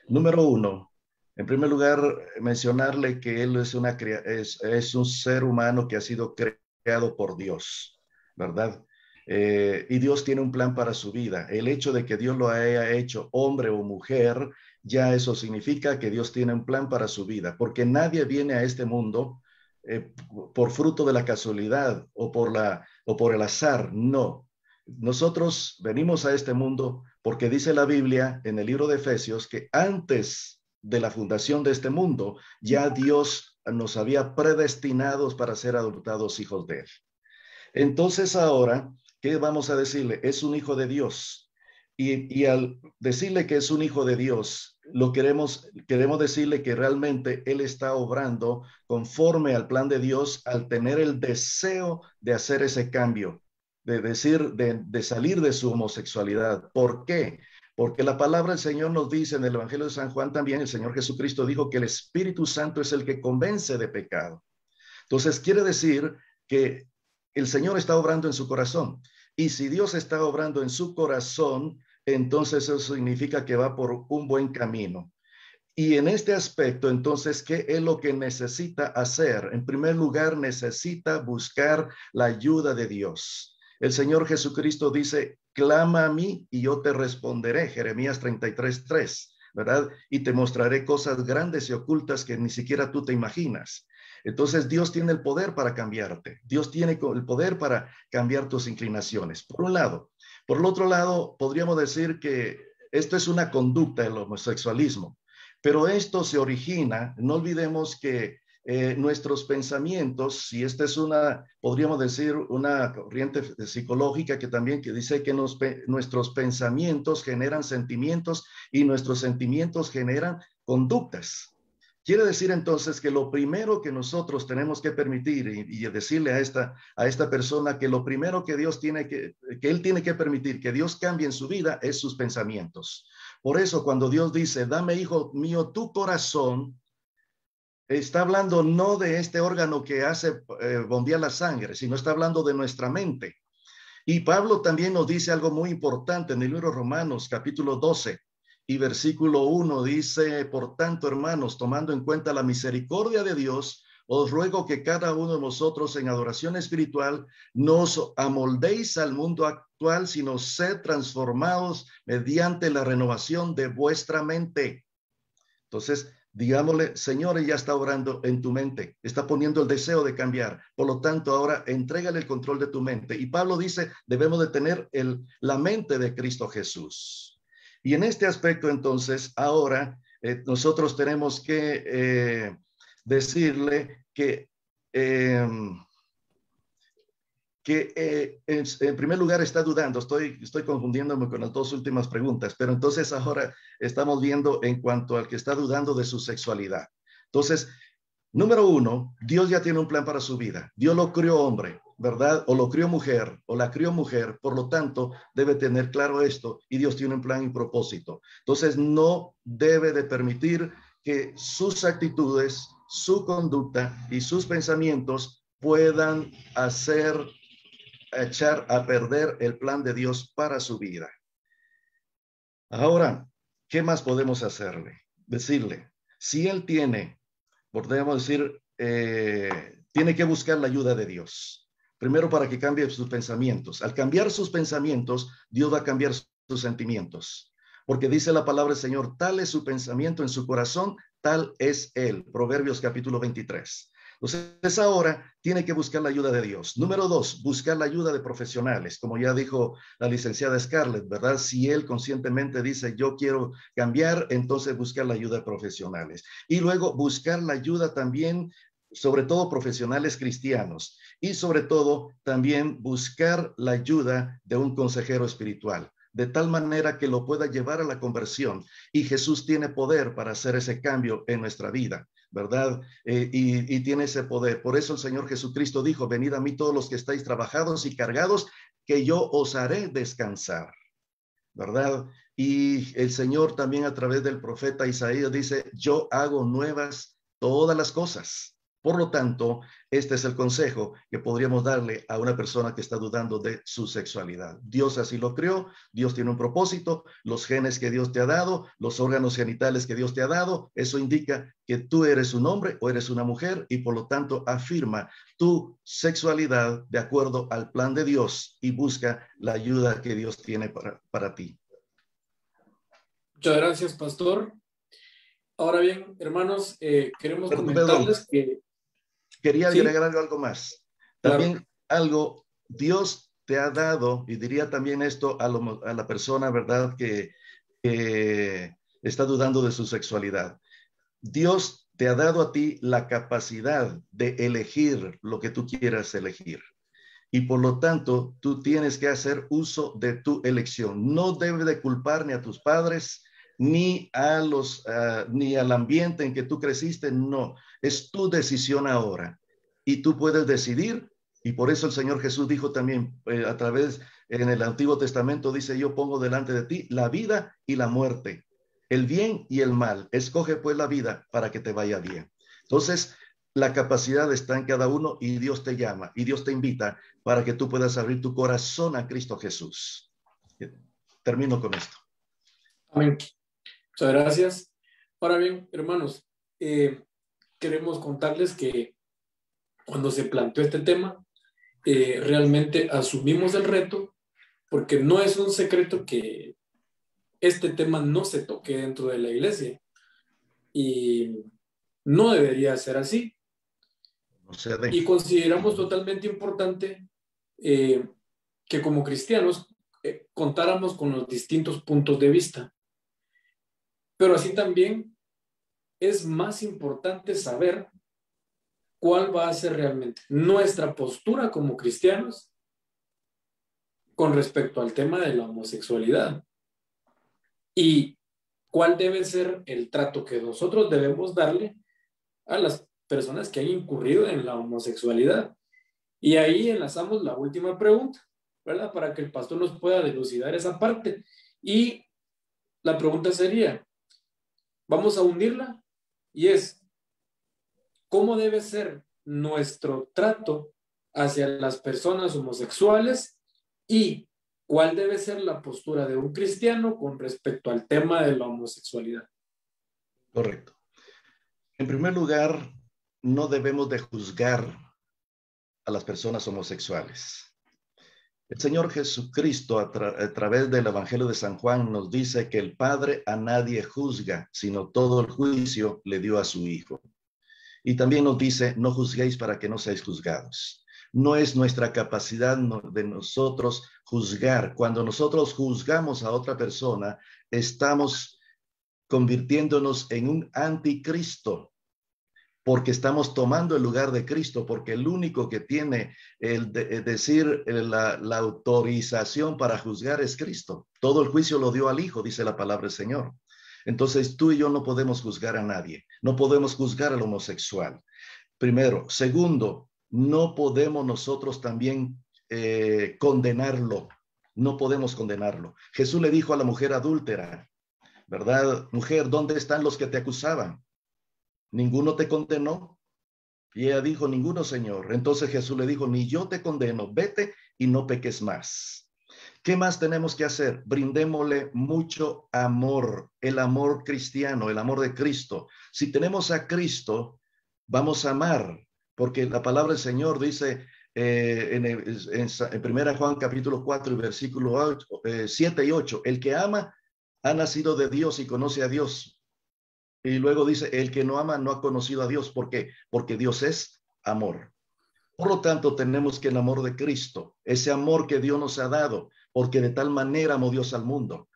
[SPEAKER 8] Número uno, en primer lugar, mencionarle que él es un ser humano que ha sido creado por Dios, ¿verdad? Y Dios tiene un plan para su vida. El hecho de que Dios lo haya hecho hombre o mujer, ya eso significa que Dios tiene un plan para su vida, porque nadie viene a este mundo por fruto de la casualidad o por el azar, no. Nosotros venimos a este mundo porque dice la Biblia en el libro de Efesios que antes de la fundación de este mundo, ya Dios nos había predestinados para ser adoptados hijos de él. Entonces ahora, ¿qué vamos a decirle? Es un hijo de Dios. Y al decirle que es un hijo de Dios, queremos decirle que realmente él está obrando conforme al plan de Dios al tener el deseo de hacer ese cambio, de salir de su homosexualidad. ¿Por qué? Porque la palabra del Señor nos dice en el Evangelio de San Juan también, el Señor Jesucristo dijo que el Espíritu Santo es el que convence de pecado. Entonces quiere decir que el Señor está obrando en su corazón. Y si Dios está obrando en su corazón, entonces eso significa que va por un buen camino. Y en este aspecto, entonces, ¿qué es lo que necesita hacer? En primer lugar, necesita buscar la ayuda de Dios. El Señor Jesucristo dice, clama a mí y yo te responderé, Jeremías 33:3, ¿verdad? Y te mostraré cosas grandes y ocultas que ni siquiera tú te imaginas. Entonces Dios tiene el poder para cambiarte. Dios tiene el poder para cambiar tus inclinaciones, por un lado. Por el otro lado, podríamos decir que esto es una conducta del homosexualismo, pero esto se origina, no olvidemos que nuestros pensamientos, y esta es podríamos decir, una corriente psicológica que también que dice que nuestros pensamientos generan sentimientos y nuestros sentimientos generan conductas. Quiere decir entonces que lo primero que nosotros tenemos que permitir y decirle a esta persona que lo primero que él tiene que permitir que Dios cambie en su vida es sus pensamientos. Por eso cuando Dios dice, dame, hijo mío, tu corazón, está hablando no de este órgano que hace bombear la sangre, sino está hablando de nuestra mente. Y Pablo también nos dice algo muy importante en el libro de Romanos, capítulo 12. Y versículo 1 dice, por tanto, hermanos, tomando en cuenta la misericordia de Dios, os ruego que cada uno de vosotros en adoración espiritual no os amoldéis al mundo actual, sino sed transformados mediante la renovación de vuestra mente. Entonces, digámosle, Señor, ella está orando en tu mente, está poniendo el deseo de cambiar. Por lo tanto, ahora entrégale el control de tu mente. Y Pablo dice, debemos de tener la mente de Cristo Jesús. Y en este aspecto, entonces, ahora nosotros tenemos que decirle que que en primer lugar está dudando. Estoy confundiéndome con las dos últimas preguntas, pero entonces ahora estamos viendo en cuanto al que está dudando de su sexualidad. Entonces, número uno, Dios ya tiene un plan para su vida. Dios lo crió hombre, ¿verdad? O lo crió mujer, o la crió mujer. Por lo tanto, debe tener claro esto, y Dios tiene un plan y propósito. Entonces, no debe de permitir que sus actitudes, su conducta y sus pensamientos puedan echar a perder el plan de Dios para su vida. Ahora, ¿qué más podemos hacerle? Decirle, si él podemos decir, tiene que buscar la ayuda de Dios. Primero, para que cambie sus pensamientos. Al cambiar sus pensamientos, Dios va a cambiar sus sentimientos. Porque dice la palabra del Señor, tal es su pensamiento en su corazón, tal es él. Proverbios capítulo 23. Entonces ahora tiene que buscar la ayuda de Dios. Número dos, buscar la ayuda de profesionales. Como ya dijo la licenciada Scarlett, ¿verdad? Si él conscientemente dice, yo quiero cambiar, entonces buscar la ayuda de profesionales. Y luego buscar la ayuda también, sobre todo profesionales cristianos. Y sobre todo también buscar la ayuda de un consejero espiritual, de tal manera que lo pueda llevar a la conversión. Y Jesús tiene poder para hacer ese cambio en nuestra vida, ¿verdad? Y tiene ese poder. Por eso el Señor Jesucristo dijo, venid a mí todos los que estáis trabajados y cargados, que yo os haré descansar, ¿verdad? Y el Señor también a través del profeta Isaías dice, yo hago nuevas todas las cosas. Por lo tanto, este es el consejo que podríamos darle a una persona que está dudando de su sexualidad. Dios así lo creó, Dios tiene un propósito, los genes que Dios te ha dado, los órganos genitales que Dios te ha dado, eso indica que tú eres un hombre o eres una mujer y por lo tanto afirma tu sexualidad de acuerdo al plan de Dios y busca la ayuda que Dios tiene para ti.
[SPEAKER 7] Muchas gracias, pastor. Ahora bien, hermanos, queremos comentarles que...
[SPEAKER 8] Quería
[SPEAKER 7] ¿sí?
[SPEAKER 8] agregar algo más. También algo, Dios te ha dado, y diría también esto a la persona, ¿verdad? Que está dudando de su sexualidad. Dios te ha dado a ti la capacidad de elegir lo que tú quieras elegir. Y por lo tanto, tú tienes que hacer uso de tu elección. No debes de culpar ni a tus padres, ni al ambiente en que tú creciste, no. Es tu decisión ahora. Y tú puedes decidir, y por eso el Señor Jesús dijo también, en el Antiguo Testamento, dice, yo pongo delante de ti la vida y la muerte, el bien y el mal. Escoge pues la vida para que te vaya bien. Entonces, la capacidad está en cada uno y Dios te llama y Dios te invita para que tú puedas abrir tu corazón a Cristo Jesús. Termino con esto.
[SPEAKER 7] Amén. Muchas gracias. Ahora bien, hermanos, queremos contarles que cuando se planteó este tema, realmente asumimos el reto, porque no es un secreto que este tema no se toque dentro de la iglesia. Y no debería ser así. Y consideramos totalmente importante que como cristianos contáramos con los distintos puntos de vista. Pero así también es más importante saber cuál va a ser realmente nuestra postura como cristianos con respecto al tema de la homosexualidad y cuál debe ser el trato que nosotros debemos darle a las personas que han incurrido en la homosexualidad. Y ahí enlazamos la última pregunta, ¿verdad? Para que el pastor nos pueda dilucidar esa parte. Y la pregunta sería, vamos a hundirla, y es, ¿cómo debe ser nuestro trato hacia las personas homosexuales y cuál debe ser la postura de un cristiano con respecto al tema de la homosexualidad?
[SPEAKER 8] Correcto. En primer lugar, no debemos de juzgar a las personas homosexuales. El Señor Jesucristo a través del Evangelio de San Juan nos dice que el Padre a nadie juzga, sino todo el juicio le dio a su Hijo. Y también nos dice, no juzguéis para que no seáis juzgados. No es nuestra capacidad de nosotros juzgar. Cuando nosotros juzgamos a otra persona, estamos convirtiéndonos en un anticristo. porque estamos tomando el lugar de Cristo, porque el único que tiene la autorización para juzgar es Cristo. Todo el juicio lo dio al Hijo, dice la palabra del Señor. Entonces tú y yo no podemos juzgar a nadie, no podemos juzgar al homosexual. Primero. Segundo, no podemos nosotros también condenarlo, no podemos condenarlo. Jesús le dijo a la mujer adúltera, ¿verdad? Mujer, ¿dónde están los que te acusaban? ¿Ninguno te condenó? Y ella dijo, ninguno, Señor. Entonces Jesús le dijo, ni yo te condeno, vete y no peques más. ¿Qué más tenemos que hacer? Brindémosle mucho amor, el amor cristiano, el amor de Cristo. Si tenemos a Cristo, vamos a amar, porque la palabra del Señor dice en 1 Juan capítulo 4 y versículo 7 y 8, el que ama ha nacido de Dios y conoce a Dios. Y luego dice, el que no ama no ha conocido a Dios. ¿Por qué? Porque Dios es amor. Por lo tanto, tenemos que el amor de Cristo, ese amor que Dios nos ha dado, porque de tal manera amó Dios al mundo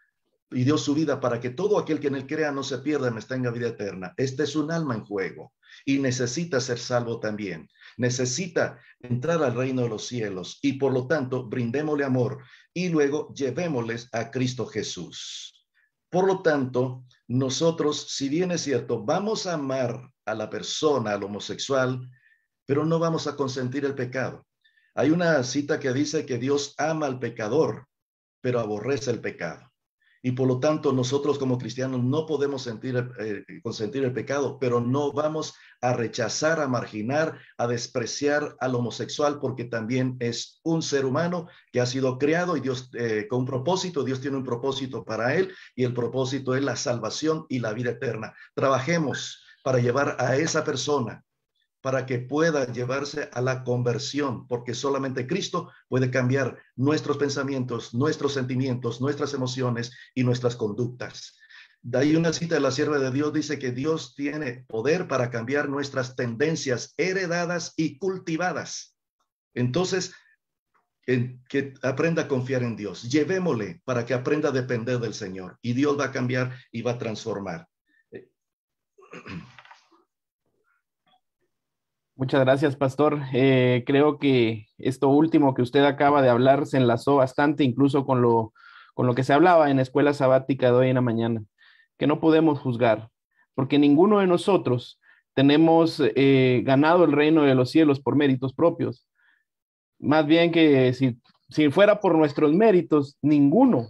[SPEAKER 8] y dio su vida para que todo aquel que en él crea no se pierda, mas tenga vida eterna. Este es un alma en juego y necesita ser salvo también. Necesita entrar al reino de los cielos y por lo tanto, brindémosle amor y luego llevémosles a Cristo Jesús. Por lo tanto, nosotros, si bien es cierto, vamos a amar a la persona, al homosexual, pero no vamos a consentir el pecado. Hay una cita que dice que Dios ama al pecador, pero aborrece el pecado. Y por lo tanto, nosotros como cristianos no podemos consentir el pecado, pero no vamos a rechazar, a marginar, a despreciar al homosexual, porque también es un ser humano que ha sido creado y Dios con un propósito. Dios tiene un propósito para él y el propósito es la salvación y la vida eterna. Trabajemos para llevar a esa persona para que pueda llevarse a la conversión, porque solamente Cristo puede cambiar nuestros pensamientos, nuestros sentimientos, nuestras emociones y nuestras conductas. De ahí una cita de la sierva de Dios dice que Dios tiene poder para cambiar nuestras tendencias heredadas y cultivadas. Entonces, que aprenda a confiar en Dios. Llevémosle para que aprenda a depender del Señor y Dios va a cambiar y va a transformar.
[SPEAKER 5] Muchas gracias, pastor. Creo que esto último que usted acaba de hablar se enlazó bastante incluso con lo que se hablaba en la escuela sabática de hoy en la mañana, que no podemos juzgar, porque ninguno de nosotros tenemos ganado el reino de los cielos por méritos propios. Más bien que si fuera por nuestros méritos, ninguno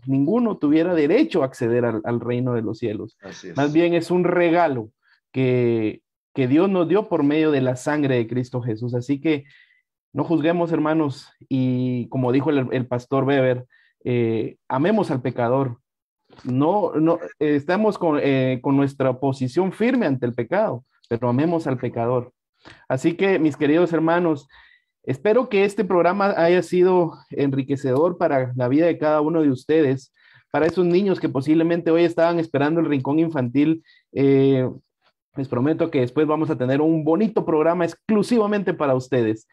[SPEAKER 5] tuviera derecho a acceder al reino de los cielos.
[SPEAKER 8] Así es.
[SPEAKER 5] Más bien es un regalo que Dios nos dio por medio de la sangre de Cristo Jesús. Así que no juzguemos, hermanos, y como dijo el pastor Weber, amemos al pecador. No estamos con nuestra posición firme ante el pecado, pero amemos al pecador. Así que, mis queridos hermanos, espero que este programa haya sido enriquecedor para la vida de cada uno de ustedes, para esos niños que posiblemente hoy estaban esperando el rincón infantil. Les prometo que después vamos a tener un bonito programa exclusivamente para ustedes,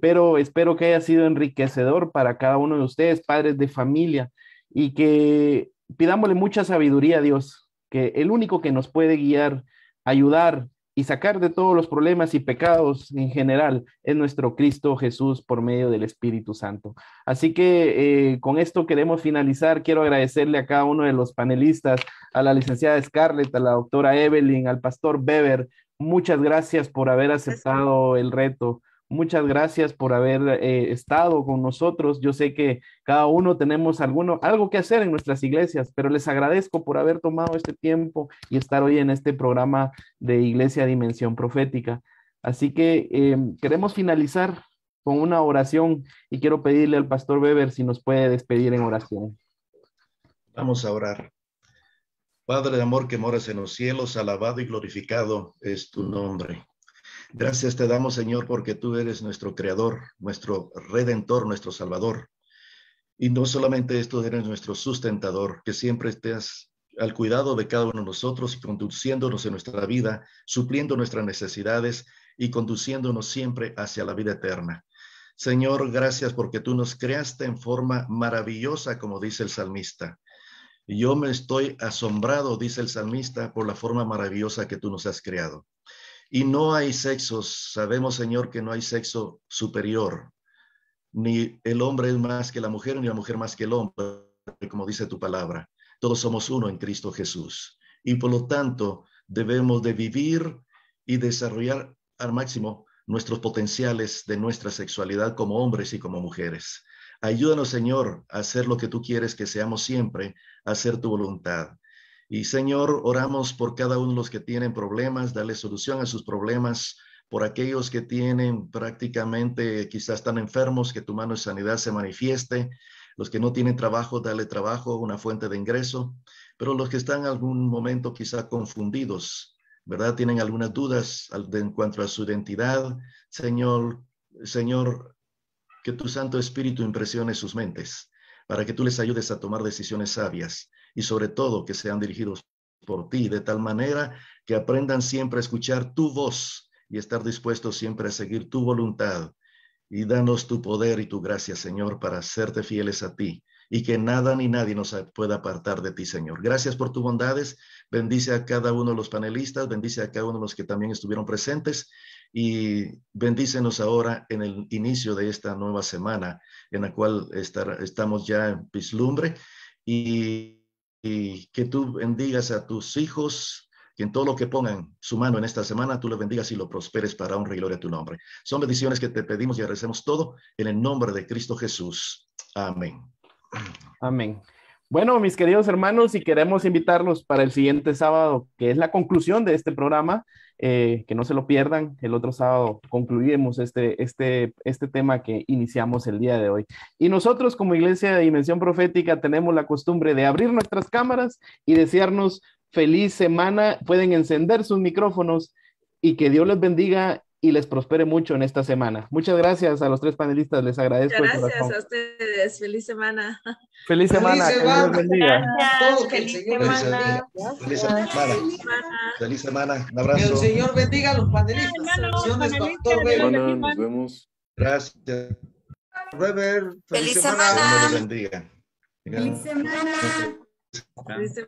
[SPEAKER 5] pero espero que haya sido enriquecedor para cada uno de ustedes, padres de familia, y que pidámosle mucha sabiduría a Dios, que el único que nos puede guiar, ayudar y sacar de todos los problemas y pecados en general es nuestro Cristo Jesús por medio del Espíritu Santo. Así que con esto queremos finalizar. Quiero agradecerle a cada uno de los panelistas, a la licenciada Scarlett, a la doctora Evelyn, al pastor Weber. Muchas gracias por haber aceptado el reto. Muchas gracias por haber estado con nosotros. Yo sé que cada uno tenemos algo que hacer en nuestras iglesias, pero les agradezco por haber tomado este tiempo y estar hoy en este programa de Iglesia Dimensión Profética. Así que queremos finalizar con una oración y quiero pedirle al pastor Weber si nos puede despedir en oración.
[SPEAKER 8] Vamos a orar. Padre de amor que moras en los cielos, alabado y glorificado es tu nombre. Gracias te damos, Señor, porque tú eres nuestro creador, nuestro redentor, nuestro salvador. Y no solamente esto, eres nuestro sustentador, que siempre estés al cuidado de cada uno de nosotros y conduciéndonos en nuestra vida, supliendo nuestras necesidades y conduciéndonos siempre hacia la vida eterna. Señor, gracias porque tú nos creaste en forma maravillosa, como dice el salmista. Y yo me estoy asombrado, dice el salmista, por la forma maravillosa que tú nos has creado. Y no hay sexos. Sabemos, Señor, que no hay sexo superior. Ni el hombre es más que la mujer, ni la mujer más que el hombre, como dice tu palabra. Todos somos uno en Cristo Jesús. Y por lo tanto, debemos de vivir y desarrollar al máximo nuestros potenciales de nuestra sexualidad como hombres y como mujeres. Ayúdanos, Señor, a hacer lo que tú quieres que seamos siempre, a hacer tu voluntad. Y, Señor, oramos por cada uno de los que tienen problemas, darle solución a sus problemas, por aquellos que tienen prácticamente, quizás están enfermos, que tu mano de sanidad se manifieste. Los que no tienen trabajo, dale trabajo, una fuente de ingreso. Pero los que están en algún momento quizá confundidos, ¿verdad? Tienen algunas dudas en cuanto a su identidad. Señor, que tu Santo Espíritu impresione sus mentes para que tú les ayudes a tomar decisiones sabias y sobre todo que sean dirigidos por ti de tal manera que aprendan siempre a escuchar tu voz y estar dispuestos siempre a seguir tu voluntad. Y danos tu poder y tu gracia, Señor, para serte fieles a ti y que nada ni nadie nos pueda apartar de ti, Señor. Gracias por tus bondades. Bendice a cada uno de los panelistas, bendice a cada uno de los que también estuvieron presentes y bendícenos ahora en el inicio de esta nueva semana en la cual estamos ya en vislumbre y que tú bendigas a tus hijos, que en todo lo que pongan su mano en esta semana, tú lo bendigas y lo prosperes para honra y gloria a tu nombre. Son bendiciones que te pedimos y agradecemos todo en el nombre de Cristo Jesús. Amén.
[SPEAKER 5] Amén. Bueno, mis queridos hermanos, y queremos invitarlos para el siguiente sábado, que es la conclusión de este programa, que no se lo pierdan. El otro sábado concluimos este tema que iniciamos el día de hoy. Y nosotros como Iglesia de Dimensión Profética tenemos la costumbre de abrir nuestras cámaras y desearnos feliz semana. Pueden encender sus micrófonos y que Dios les bendiga y les prospere mucho en esta semana. Muchas gracias a los tres panelistas, les agradezco.
[SPEAKER 9] Gracias a ustedes, feliz semana.
[SPEAKER 5] Feliz semana, que Dios les bendiga.
[SPEAKER 6] Gracias, feliz semana.
[SPEAKER 8] Feliz semana. Feliz semana. Un abrazo.
[SPEAKER 10] Que el Señor bendiga a los panelistas. Bendiciones, Pastor Bel.
[SPEAKER 1] Nos vemos.
[SPEAKER 8] Gracias.
[SPEAKER 10] Weber,
[SPEAKER 6] Feliz
[SPEAKER 8] Dios
[SPEAKER 6] semana.
[SPEAKER 8] les bendiga.
[SPEAKER 11] Feliz semana.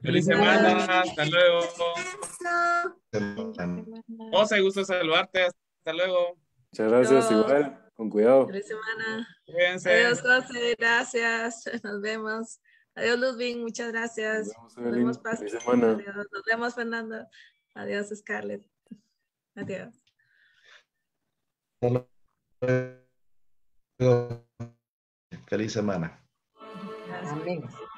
[SPEAKER 12] Feliz semana, hasta luego. José, gusto saludarte, hasta luego.
[SPEAKER 1] Muchas gracias, igual, con cuidado.
[SPEAKER 9] Feliz semana.
[SPEAKER 12] Cuídense.
[SPEAKER 9] Adiós, José, gracias. Nos vemos. Adiós, Ludwig, muchas gracias.
[SPEAKER 1] Nos vemos,
[SPEAKER 9] Pastor.
[SPEAKER 1] feliz semana.
[SPEAKER 9] Adiós. Nos vemos, Fernando. Adiós, Scarlett. Adiós.
[SPEAKER 8] Feliz semana.
[SPEAKER 9] Gracias.
[SPEAKER 10] Amén.